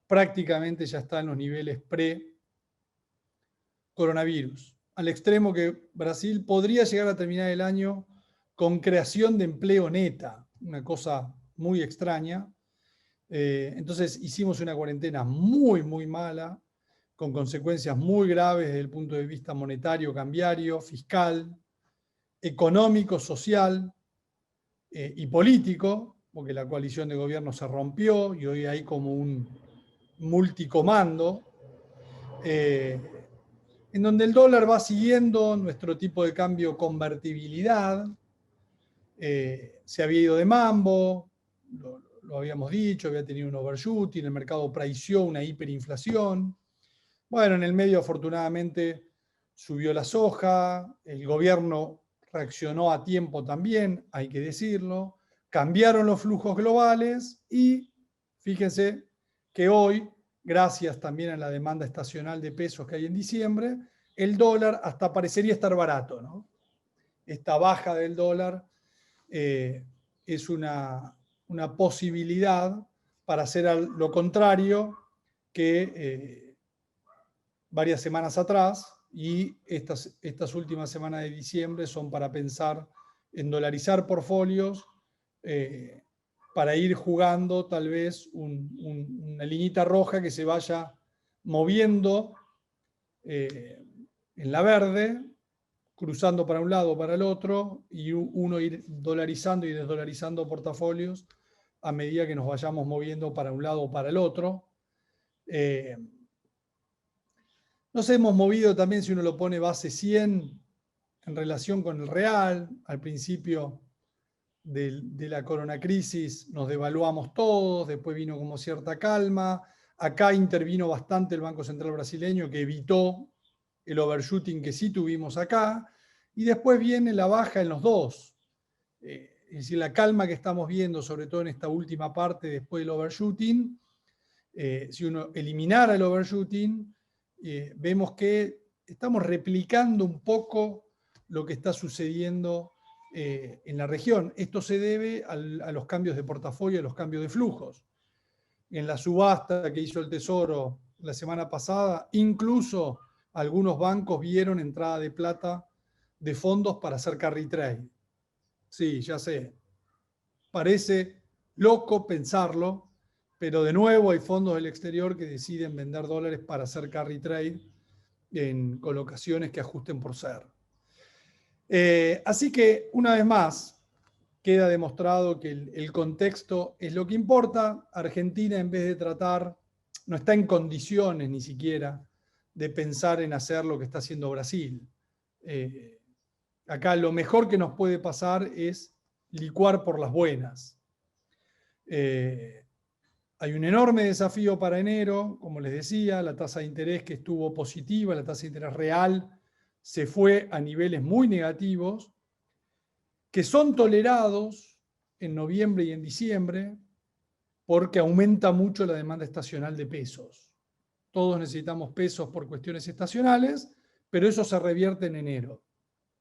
prácticamente ya está en los niveles pre-coronavirus, al extremo que Brasil podría llegar a terminar el año con creación de empleo neta, una cosa muy extraña. Entonces hicimos una cuarentena muy, muy mala, con consecuencias muy graves desde el punto de vista monetario, cambiario, fiscal, económico, social y político, porque la coalición de gobierno se rompió y hoy hay como un multicomando, en donde el dólar va siguiendo nuestro tipo de cambio convertibilidad, se había ido de mambo, lo habíamos dicho, había tenido un overshooting, el mercado prició una hiperinflación. Bueno, en el medio afortunadamente subió la soja, el gobierno reaccionó a tiempo también, hay que decirlo, cambiaron los flujos globales y fíjense que hoy, gracias también a la demanda estacional de pesos que hay en diciembre, el dólar hasta parecería estar barato, ¿no? Esta baja del dólar es una posibilidad para hacer lo contrario que varias semanas atrás, y estas últimas semanas de diciembre son para pensar en dolarizar portfolios para ir jugando tal vez una liñita roja que se vaya moviendo en la verde, cruzando para un lado o para el otro, y uno ir dolarizando y desdolarizando portafolios a medida que nos vayamos moviendo para un lado o para el otro. Nos hemos movido también, si uno lo pone base 100, en relación con el real. Al principio de la coronacrisis nos devaluamos todos, después vino como cierta calma. Acá intervino bastante el Banco Central brasileño, que evitó el overshooting que sí tuvimos acá, y después viene la baja en los dos. Es decir, la calma que estamos viendo, sobre todo en esta última parte después del overshooting, si uno eliminara el overshooting, vemos que estamos replicando un poco lo que está sucediendo en la región. Esto se debe a los cambios de portafolio, a los cambios de flujos. En la subasta que hizo el Tesoro la semana pasada, incluso algunos bancos vieron entrada de plata de fondos para hacer carry trade. Sí, ya sé. Parece loco pensarlo, pero de nuevo hay fondos del exterior que deciden vender dólares para hacer carry trade en colocaciones que ajusten por ser. Así que, una vez más, queda demostrado que el contexto es lo que importa. Argentina, en vez de tratar, no está en condiciones ni siquiera de pensar en hacer lo que está haciendo Brasil. Acá lo mejor que nos puede pasar es licuar por las buenas. Hay un enorme desafío para enero, como les decía, la tasa de interés que estuvo positiva, la tasa de interés real se fue a niveles muy negativos, que son tolerados en noviembre y en diciembre porque aumenta mucho la demanda estacional de pesos. Todos necesitamos pesos por cuestiones estacionales, pero eso se revierte en enero.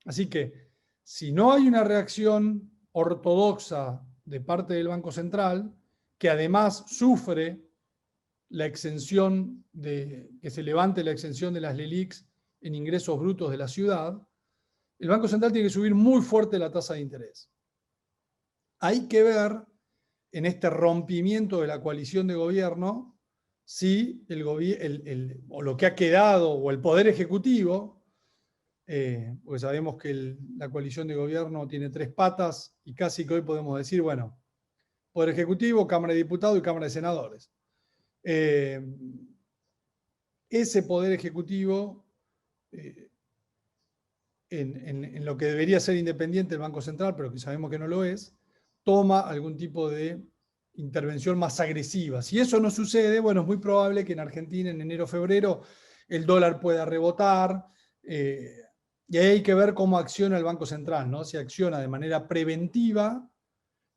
Así que, si no hay una reacción ortodoxa de parte del Banco Central, que además sufre la exención que se levante la exención de las LELIQs en ingresos brutos de la ciudad, el Banco Central tiene que subir muy fuerte la tasa de interés. Hay que ver en este rompimiento de la coalición de gobierno si o lo que ha quedado, o el Poder Ejecutivo, porque sabemos que la coalición de gobierno tiene 3 patas y casi que hoy podemos decir, bueno, Poder Ejecutivo, Cámara de Diputados y Cámara de Senadores. Ese Poder Ejecutivo, en lo que debería ser independiente el Banco Central, pero que sabemos que no lo es, toma algún tipo de intervención más agresiva. Si eso no sucede, bueno, es muy probable que en Argentina en enero o febrero el dólar pueda rebotar, y ahí hay que ver cómo acciona el Banco Central, ¿no? Si acciona de manera preventiva,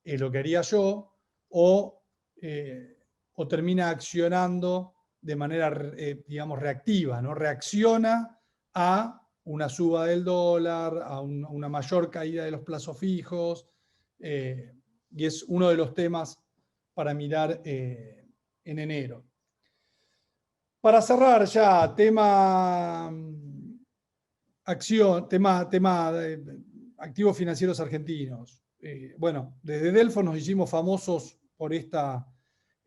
lo que haría yo, o termina accionando de manera, digamos, reactiva, ¿no? Reacciona a una suba del dólar, a una mayor caída de los plazos fijos, y es uno de los temas para mirar en enero. Para cerrar ya, tema activos financieros argentinos. Bueno, desde Delfos nos hicimos famosos por esta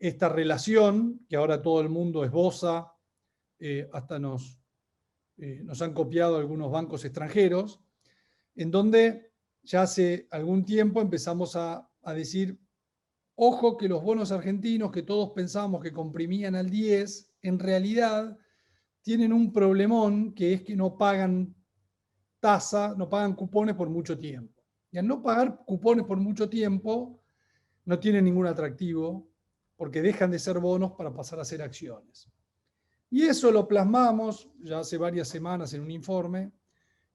relación que ahora todo el mundo esboza hasta nos han copiado algunos bancos extranjeros, en donde ya hace algún tiempo empezamos a decir, ojo que los bonos argentinos que todos pensábamos que comprimían al 10, en realidad tienen un problemón que es que no pagan tasa, no pagan cupones por mucho tiempo. Y al no pagar cupones por mucho tiempo, no tienen ningún atractivo porque dejan de ser bonos para pasar a ser acciones. Y eso lo plasmamos ya hace varias semanas en un informe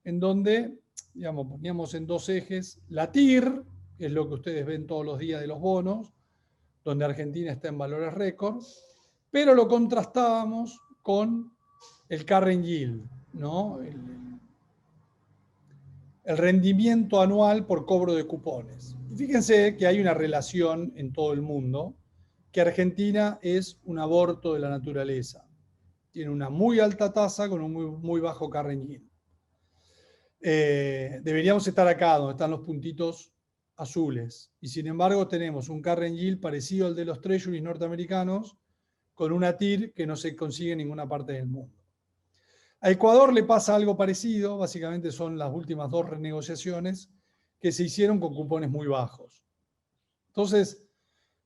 en donde, digamos, poníamos en dos ejes la TIR, que es lo que ustedes ven todos los días de los bonos, donde Argentina está en valores récord, pero lo contrastábamos con el current yield, ¿no? El rendimiento anual por cobro de cupones. Y fíjense que hay una relación en todo el mundo, que Argentina es un aborto de la naturaleza. Tiene una muy alta tasa con un muy bajo current yield. Deberíamos estar acá, donde están los puntitos azules. Y sin embargo tenemos un current yield parecido al de los treasuries norteamericanos, con una TIR que no se consigue en ninguna parte del mundo. A Ecuador le pasa algo parecido, básicamente son las últimas dos renegociaciones que se hicieron con cupones muy bajos. Entonces,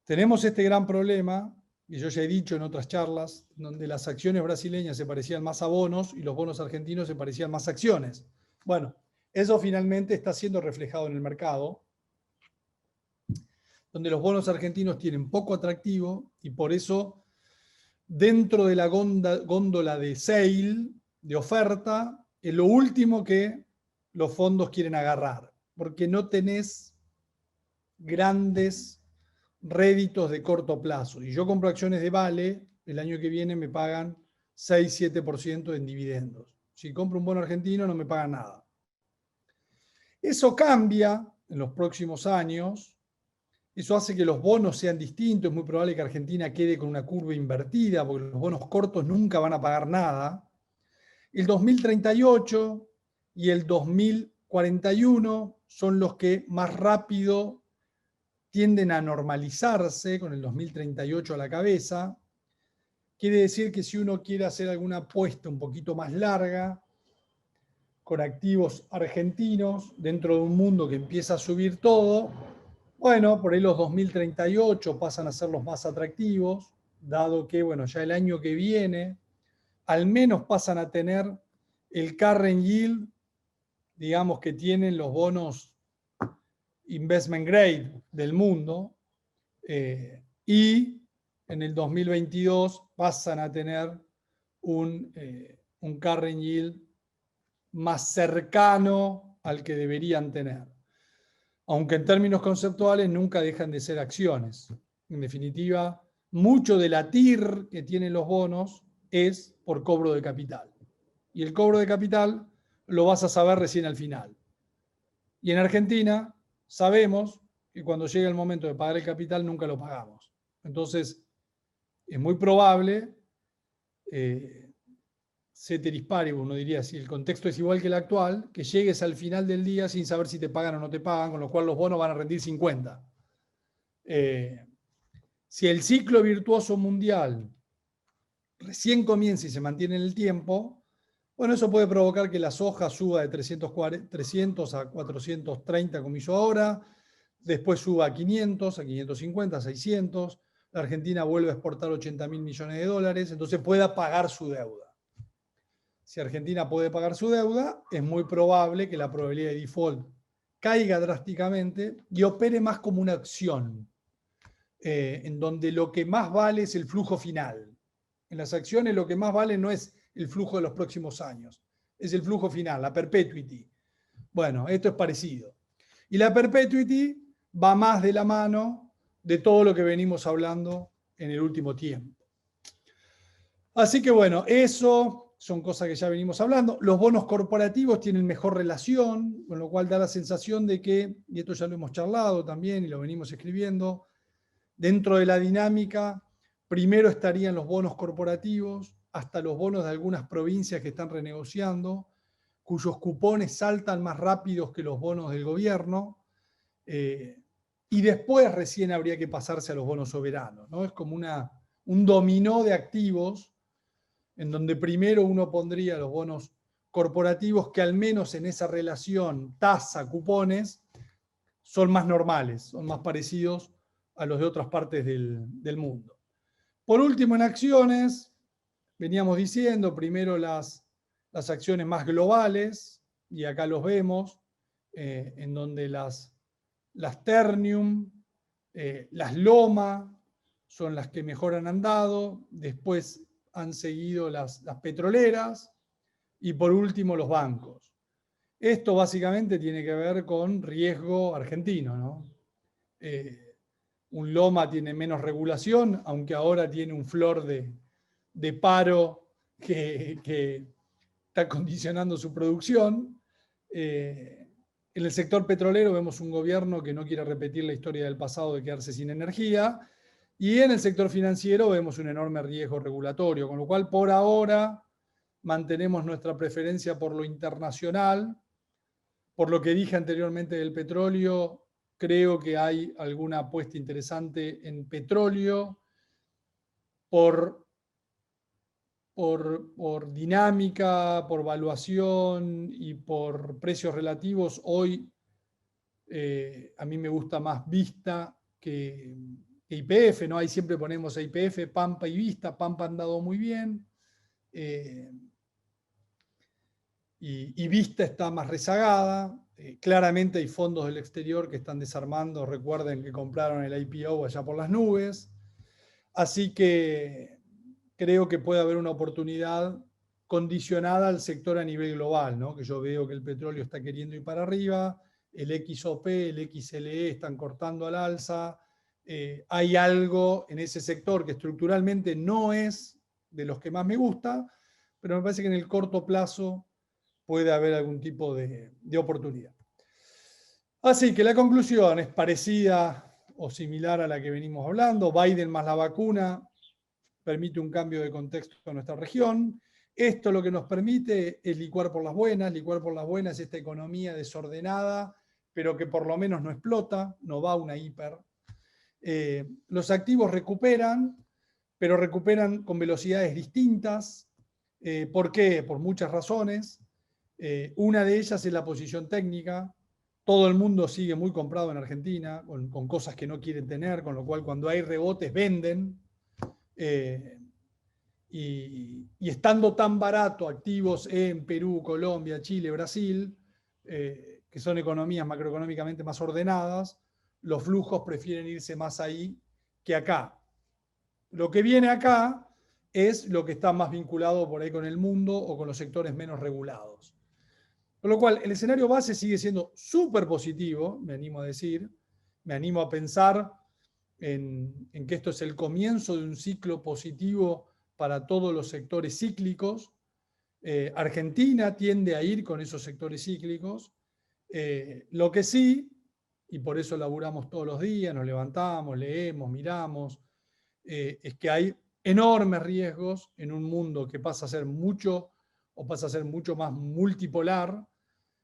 tenemos este gran problema, y yo ya he dicho en otras charlas, donde las acciones brasileñas se parecían más a bonos y los bonos argentinos se parecían más a acciones. Bueno, eso finalmente está siendo reflejado en el mercado, donde los bonos argentinos tienen poco atractivo y por eso dentro de la góndola de sale, de oferta, es lo último que los fondos quieren agarrar, porque no tenés grandes réditos de corto plazo. Y yo compro acciones de Vale, el año que viene me pagan 6-7% en dividendos. Si compro un bono argentino no me pagan nada. Eso cambia en los próximos años. Eso hace que los bonos sean distintos. Es muy probable que Argentina quede con una curva invertida, porque los bonos cortos nunca van a pagar nada. El 2038 y el 2041 son los que más rápido tienden a normalizarse, con el 2038 a la cabeza. Quiere decir que si uno quiere hacer alguna apuesta un poquito más larga, con activos argentinos, dentro de un mundo que empieza a subir todo, bueno, por ahí los 2038 pasan a ser los más atractivos, dado que, bueno, ya el año que viene, al menos pasan a tener el current yield, digamos, que tienen los bonos investment grade del mundo, y en el 2022 pasan a tener un current yield más cercano al que deberían tener. Aunque en términos conceptuales nunca dejan de ser acciones. En definitiva, mucho de la TIR que tienen los bonos es por cobro de capital. Y el cobro de capital lo vas a saber recién al final. Y en Argentina sabemos que cuando llega el momento de pagar el capital nunca lo pagamos. Entonces, es muy probable, ceteris paribus, uno diría, si el contexto es igual que el actual, que llegues al final del día sin saber si te pagan o no te pagan, con lo cual los bonos van a rendir 50. Si el ciclo virtuoso mundial recién comienza y se mantiene en el tiempo, bueno, eso puede provocar que la soja suba de 300 a 430 como hizo ahora, después suba a 500, a 550, a 600, la Argentina vuelve a exportar 80.000 millones de dólares, entonces pueda pagar su deuda. Si Argentina puede pagar su deuda, es muy probable que la probabilidad de default caiga drásticamente y opere más como una acción, en donde lo que más vale es el flujo final. En las acciones lo que más vale no es el flujo de los próximos años, es el flujo final, la perpetuity. Bueno, esto es parecido. Y la perpetuity va más de la mano de todo lo que venimos hablando en el último tiempo. Así que bueno, eso son cosas que ya venimos hablando. Los bonos corporativos tienen mejor relación, con lo cual da la sensación de que, y esto ya lo hemos charlado también y lo venimos escribiendo, dentro de la dinámica, primero estarían los bonos corporativos, hasta los bonos de algunas provincias que están renegociando, cuyos cupones saltan más rápidos que los bonos del gobierno, y después recién habría que pasarse a los bonos soberanos, ¿no? Es como un dominó de activos en donde primero uno pondría los bonos corporativos que al menos en esa relación tasa-cupones son más normales, son más parecidos a los de otras partes del mundo. Por último, en acciones, veníamos diciendo primero las acciones más globales, y acá los vemos, en donde las Ternium, las Loma son las que mejor han andado, después han seguido las petroleras y por último los bancos. Esto básicamente tiene que ver con riesgo argentino, ¿no? Un Loma tiene menos regulación, aunque ahora tiene un flor de paro que está condicionando su producción. En el sector petrolero vemos un gobierno que no quiere repetir la historia del pasado de quedarse sin energía, y en el sector financiero vemos un enorme riesgo regulatorio, con lo cual por ahora mantenemos nuestra preferencia por lo internacional. Por lo que dije anteriormente del petróleo, creo que hay alguna apuesta interesante en petróleo por dinámica, por valuación y por precios relativos. Hoy a mí me gusta más Vista que YPF, ¿no? Ahí siempre ponemos YPF, Pampa y Vista. Pampa han dado muy bien. Y Vista está más rezagada. Claramente hay fondos del exterior que están desarmando. Recuerden que compraron el IPO allá por las nubes. Así que creo que puede haber una oportunidad condicionada al sector a nivel global, ¿no? Que yo veo que el petróleo está queriendo ir para arriba, el XOP, el XLE están cortando al alza. Hay algo en ese sector que estructuralmente no es de los que más me gusta, pero me parece que en el corto plazo puede haber algún tipo de oportunidad. Así que la conclusión es parecida o similar a la que venimos hablando. Biden más la vacuna permite un cambio de contexto en nuestra región. Esto lo que nos permite es licuar por las buenas. Licuar por las buenas esta economía desordenada, pero que por lo menos no explota, no va a una hiper. Los activos recuperan, pero recuperan con velocidades distintas. ¿Por qué? Por muchas razones. Una de ellas es la posición técnica. Todo el mundo sigue muy comprado en Argentina, con cosas que no quieren tener, con lo cual cuando hay rebotes venden. Y estando tan barato activos en Perú, Colombia, Chile, Brasil, que son economías macroeconómicamente más ordenadas, los flujos prefieren irse más ahí que acá. Lo que viene acá es lo que está más vinculado por ahí con el mundo o con los sectores menos regulados. Con lo cual, el escenario base sigue siendo súper positivo, me animo a decir, me animo a pensar en que esto es el comienzo de un ciclo positivo para todos los sectores cíclicos. Argentina tiende a ir con esos sectores cíclicos. Lo que sí, y por eso laburamos todos los días, nos levantamos, leemos, miramos, es que hay enormes riesgos en un mundo que pasa a ser mucho más multipolar,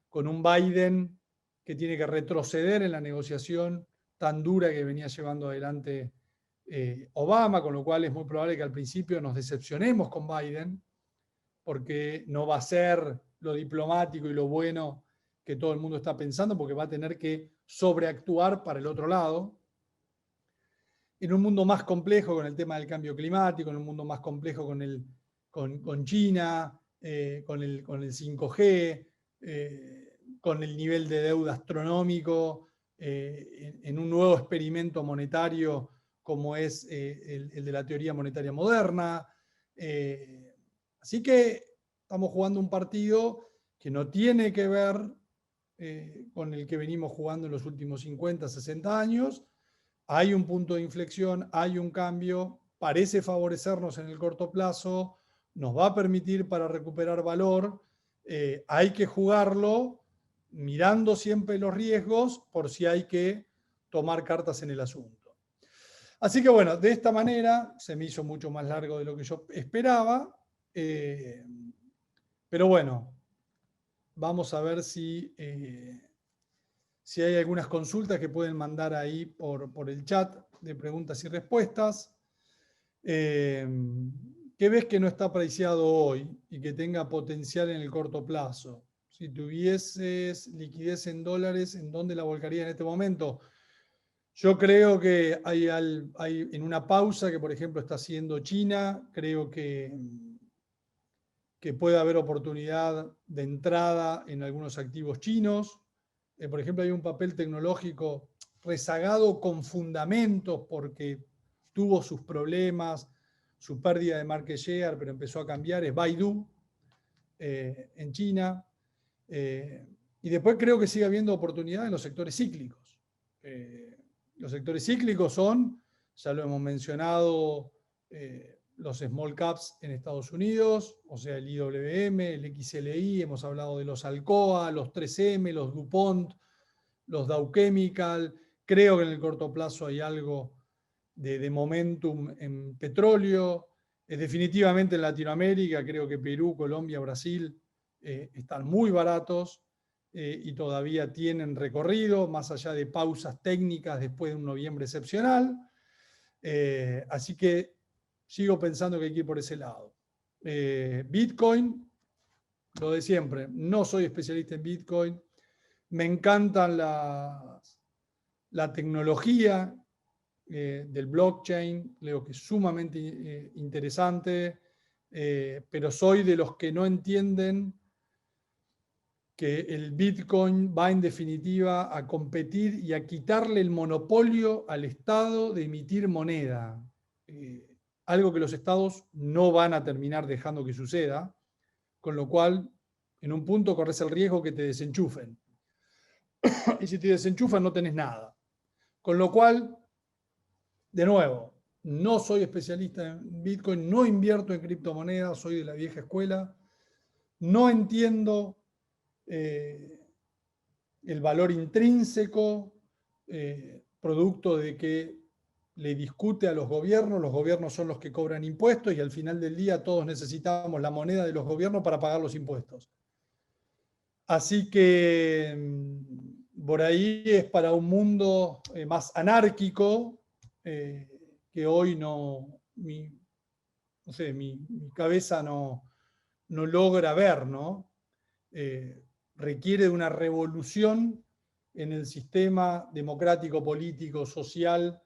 con un Biden que tiene que retroceder en la negociación tan dura que venía llevando adelante Obama, con lo cual es muy probable que al principio nos decepcionemos con Biden, porque no va a ser lo diplomático y lo bueno que todo el mundo está pensando, porque va a tener que sobreactuar para el otro lado. En un mundo más complejo con el tema del cambio climático, en un mundo más complejo con China, con el 5G, con el nivel de deuda astronómico, en un nuevo experimento monetario como es el de la teoría monetaria moderna. Así que estamos jugando un partido que no tiene que ver con el que venimos jugando en los últimos 50, 60 años. Hay un punto de inflexión, hay un cambio, parece favorecernos en el corto plazo, nos va a permitir para recuperar valor. Hay que jugarlo mirando siempre los riesgos por si hay que tomar cartas en el asunto. Así que bueno, de esta manera se me hizo mucho más largo de lo que yo esperaba, pero bueno, vamos a ver si hay algunas consultas que pueden mandar ahí por el chat de preguntas y respuestas. ¿Qué ¿qué ves que no está preciado hoy y que tenga potencial en el corto plazo? Si tuvieses liquidez en dólares, ¿en dónde la volcarías en este momento? Yo creo que hay en una pausa que, por ejemplo, está haciendo China, creo que puede haber oportunidad de entrada en algunos activos chinos. Por ejemplo, hay un papel tecnológico rezagado con fundamentos porque tuvo sus problemas, su pérdida de market share, pero empezó a cambiar, es Baidu en China. Y después creo que sigue habiendo oportunidad en los sectores cíclicos. Los sectores cíclicos son, ya lo hemos mencionado, los small caps en Estados Unidos, o sea, el IWM, el XLI, hemos hablado de los Alcoa, los 3M, los DuPont, los Dow Chemical. Creo que en el corto plazo hay algo de momentum en petróleo. Definitivamente en Latinoamérica, creo que Perú, Colombia, Brasil están muy baratos y todavía tienen recorrido, más allá de pausas técnicas después de un noviembre excepcional. Así que sigo pensando que hay que ir por ese lado. Bitcoin, lo de siempre, no soy especialista en Bitcoin. Me encantan la tecnología del blockchain, creo que es sumamente interesante, pero soy de los que no entienden que el Bitcoin va en definitiva a competir y a quitarle el monopolio al Estado de emitir moneda. Algo que los estados no van a terminar dejando que suceda, con lo cual en un punto corres el riesgo que te desenchufen. Y si te desenchufan no tenés nada. Con lo cual, de nuevo, no soy especialista en Bitcoin, no invierto en criptomonedas, soy de la vieja escuela, no entiendo el valor intrínseco, producto de que le discute a los gobiernos son los que cobran impuestos y al final del día todos necesitamos la moneda de los gobiernos para pagar los impuestos. Así que por ahí es para un mundo más anárquico que hoy mi cabeza no logra ver, ¿no? Requiere de una revolución en el sistema democrático, político, social,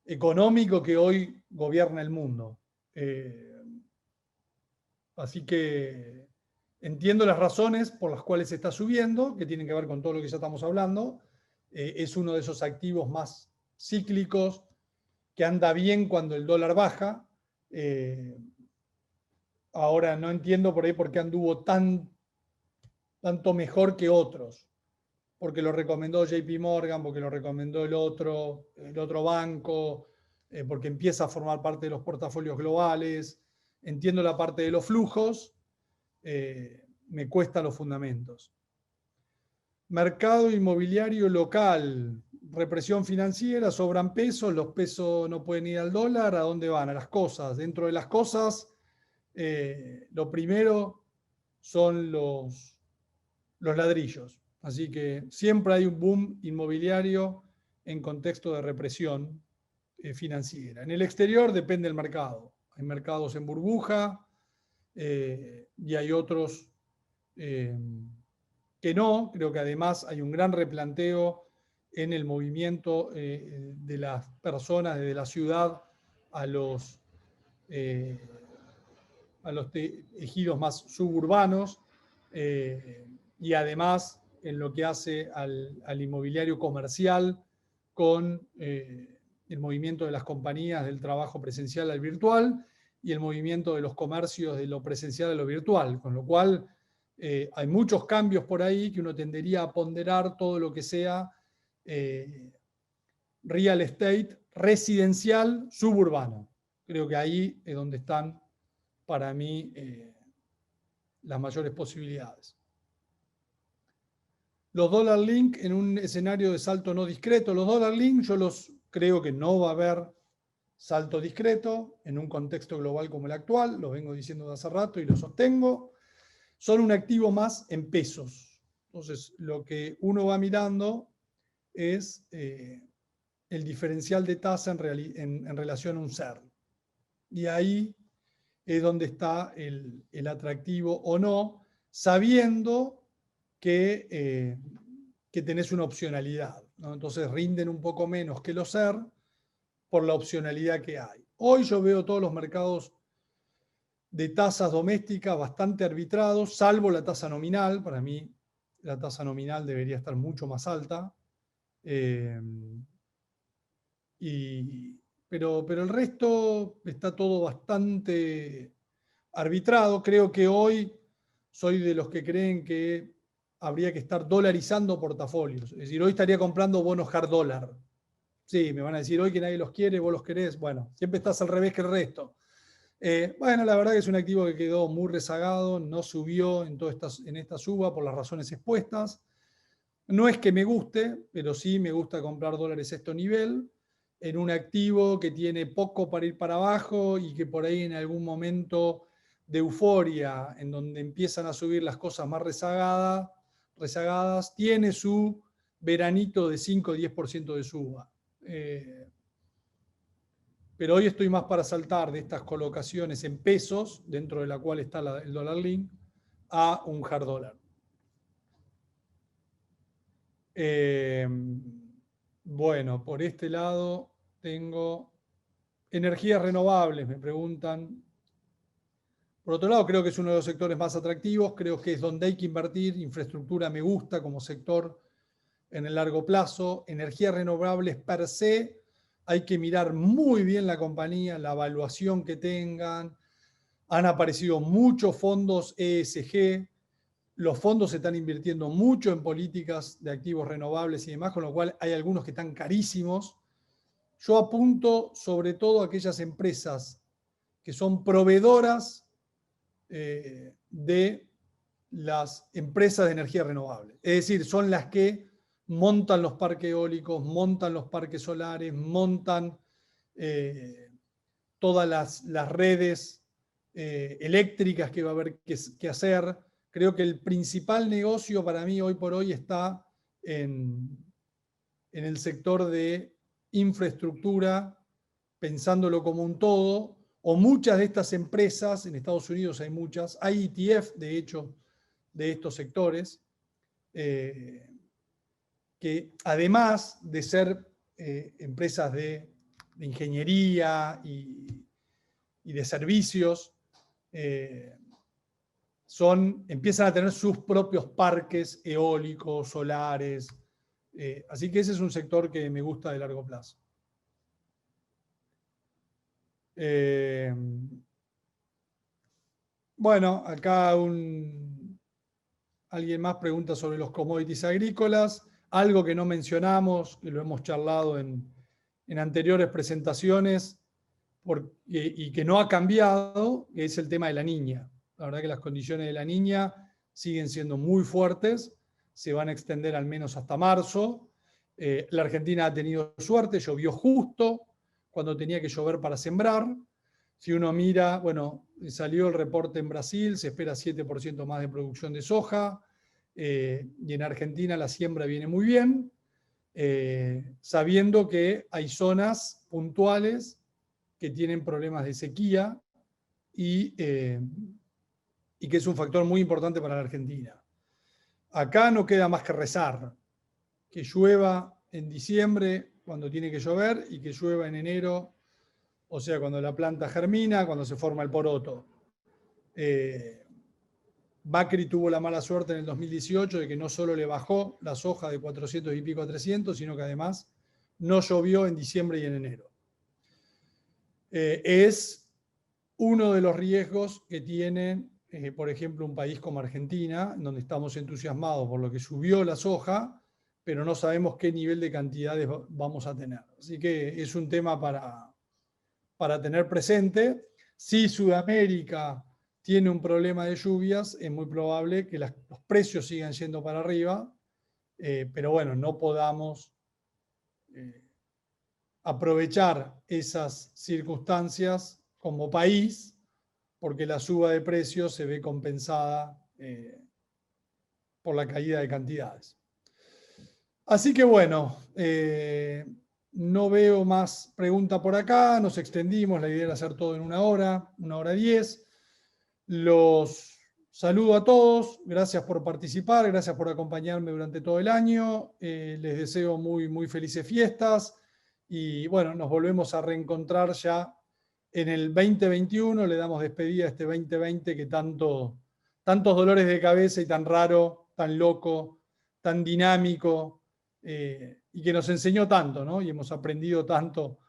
económico que hoy gobierna el mundo. Así que entiendo las razones por las cuales se está subiendo, que tienen que ver con todo lo que ya estamos hablando. Es uno de esos activos más cíclicos que anda bien cuando el dólar baja. Ahora no entiendo por ahí por qué anduvo tanto mejor que otros. Porque lo recomendó JP Morgan, porque lo recomendó el otro banco, porque empieza a formar parte de los portafolios globales. Entiendo la parte de los flujos, me cuestan los fundamentos. Mercado inmobiliario local, represión financiera, sobran pesos, los pesos no pueden ir al dólar, ¿a dónde van? A las cosas. Dentro de las cosas, lo primero son los ladrillos. Así que siempre hay un boom inmobiliario en contexto de represión financiera. En el exterior depende del mercado. Hay mercados en burbuja y hay otros que no. Creo que además hay un gran replanteo en el movimiento de las personas desde la ciudad a los ejidos más suburbanos y además en lo que hace al inmobiliario comercial con el movimiento de las compañías del trabajo presencial al virtual y el movimiento de los comercios de lo presencial a lo virtual, con lo cual hay muchos cambios por ahí que uno tendería a ponderar todo lo que sea real estate residencial suburbano. Creo que ahí es donde están para mí las mayores posibilidades. Los dollar link en un escenario de salto no discreto. Los dollar link yo los creo que no va a haber salto discreto en un contexto global como el actual. Lo vengo diciendo de hace rato y lo sostengo. Son un activo más en pesos. Entonces, lo que uno va mirando es el diferencial de tasa en relación a un CER. Y ahí es donde está el atractivo o no, sabiendo que tenés una opcionalidad, ¿no? Entonces rinden un poco menos que los SER por la opcionalidad que hay. Hoy yo veo todos los mercados de tasas domésticas bastante arbitrados, salvo la tasa nominal. Para mí la tasa nominal debería estar mucho más alta. Pero el resto está todo bastante arbitrado. Creo que hoy soy de los que creen que habría que estar dolarizando portafolios. Es decir, hoy estaría comprando bonos hard dólar. Sí, me van a decir hoy que nadie los quiere, vos los querés. Bueno, siempre estás al revés que el resto. Bueno, la verdad que es un activo que quedó muy rezagado, no subió en esta suba por las razones expuestas. No es que me guste, pero sí me gusta comprar dólares a este nivel, en un activo que tiene poco para ir para abajo y que por ahí en algún momento de euforia, en donde empiezan a subir las cosas más rezagadas, tiene su veranito de 5 o 10% de suba. Pero hoy estoy más para saltar de estas colocaciones en pesos, dentro de la cual está el dólar link, a un hard dólar. Bueno, por este lado tengo energías renovables, me preguntan. Por otro lado, creo que es uno de los sectores más atractivos, creo que es donde hay que invertir. Infraestructura me gusta como sector en el largo plazo. Energías renovables per se, hay que mirar muy bien la compañía, la evaluación que tengan. Han aparecido muchos fondos ESG. Los fondos se están invirtiendo mucho en políticas de activos renovables y demás, con lo cual hay algunos que están carísimos. Yo apunto sobre todo a aquellas empresas que son proveedoras de las empresas de energía renovable. Es decir, son las que montan los parques eólicos, montan los parques solares, montan todas las redes eléctricas que va a haber que hacer. Creo que el principal negocio para mí hoy por hoy está en el sector de infraestructura, pensándolo como un todo, o muchas de estas empresas, en Estados Unidos hay muchas, hay ETF, de hecho, de estos sectores, que además de ser empresas de ingeniería y de servicios, empiezan a tener sus propios parques eólicos, solares. Así que ese es un sector que me gusta de largo plazo. Bueno, acá alguien más pregunta sobre los commodities agrícolas, algo que no mencionamos, que lo hemos charlado en anteriores presentaciones y que no ha cambiado, que es el tema de la Niña. La verdad que las condiciones de la Niña siguen siendo muy fuertes, se van a extender al menos hasta marzo. La Argentina ha tenido suerte, llovió justo cuando tenía que llover para sembrar. Si uno mira, bueno, salió el reporte en Brasil, se espera 7% más de producción de soja, y en Argentina la siembra viene muy bien, sabiendo que hay zonas puntuales que tienen problemas de sequía y que es un factor muy importante para la Argentina. Acá no queda más que rezar, que llueva en diciembre cuando tiene que llover y que llueva en enero, o sea, cuando la planta germina, cuando se forma el poroto. Macri tuvo la mala suerte en el 2018 de que no solo le bajó la soja de 400 y pico a 300, sino que además no llovió en diciembre y en enero. Es uno de los riesgos que tiene, por ejemplo, un país como Argentina, donde estamos entusiasmados por lo que subió la soja, pero no sabemos qué nivel de cantidades vamos a tener. Así que es un tema para tener presente. Si Sudamérica tiene un problema de lluvias, es muy probable que los precios sigan yendo para arriba, pero bueno, no podamos aprovechar esas circunstancias como país, porque la suba de precios se ve compensada por la caída de cantidades. Así que bueno, no veo más pregunta por acá, nos extendimos, la idea era hacer todo en 1 hora 10. Los saludo a todos, gracias por participar, gracias por acompañarme durante todo el año, les deseo muy, muy felices fiestas y bueno, nos volvemos a reencontrar ya en el 2021, le damos despedida a este 2020 que tantos dolores de cabeza y tan raro, tan loco, tan dinámico, y que nos enseñó tanto, ¿no? Y hemos aprendido tanto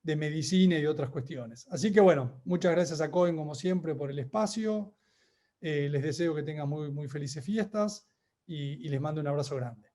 de medicina y de otras cuestiones. Así que bueno, muchas gracias a Cohen como siempre por el espacio. Les deseo que tengan muy, muy felices fiestas y les mando un abrazo grande.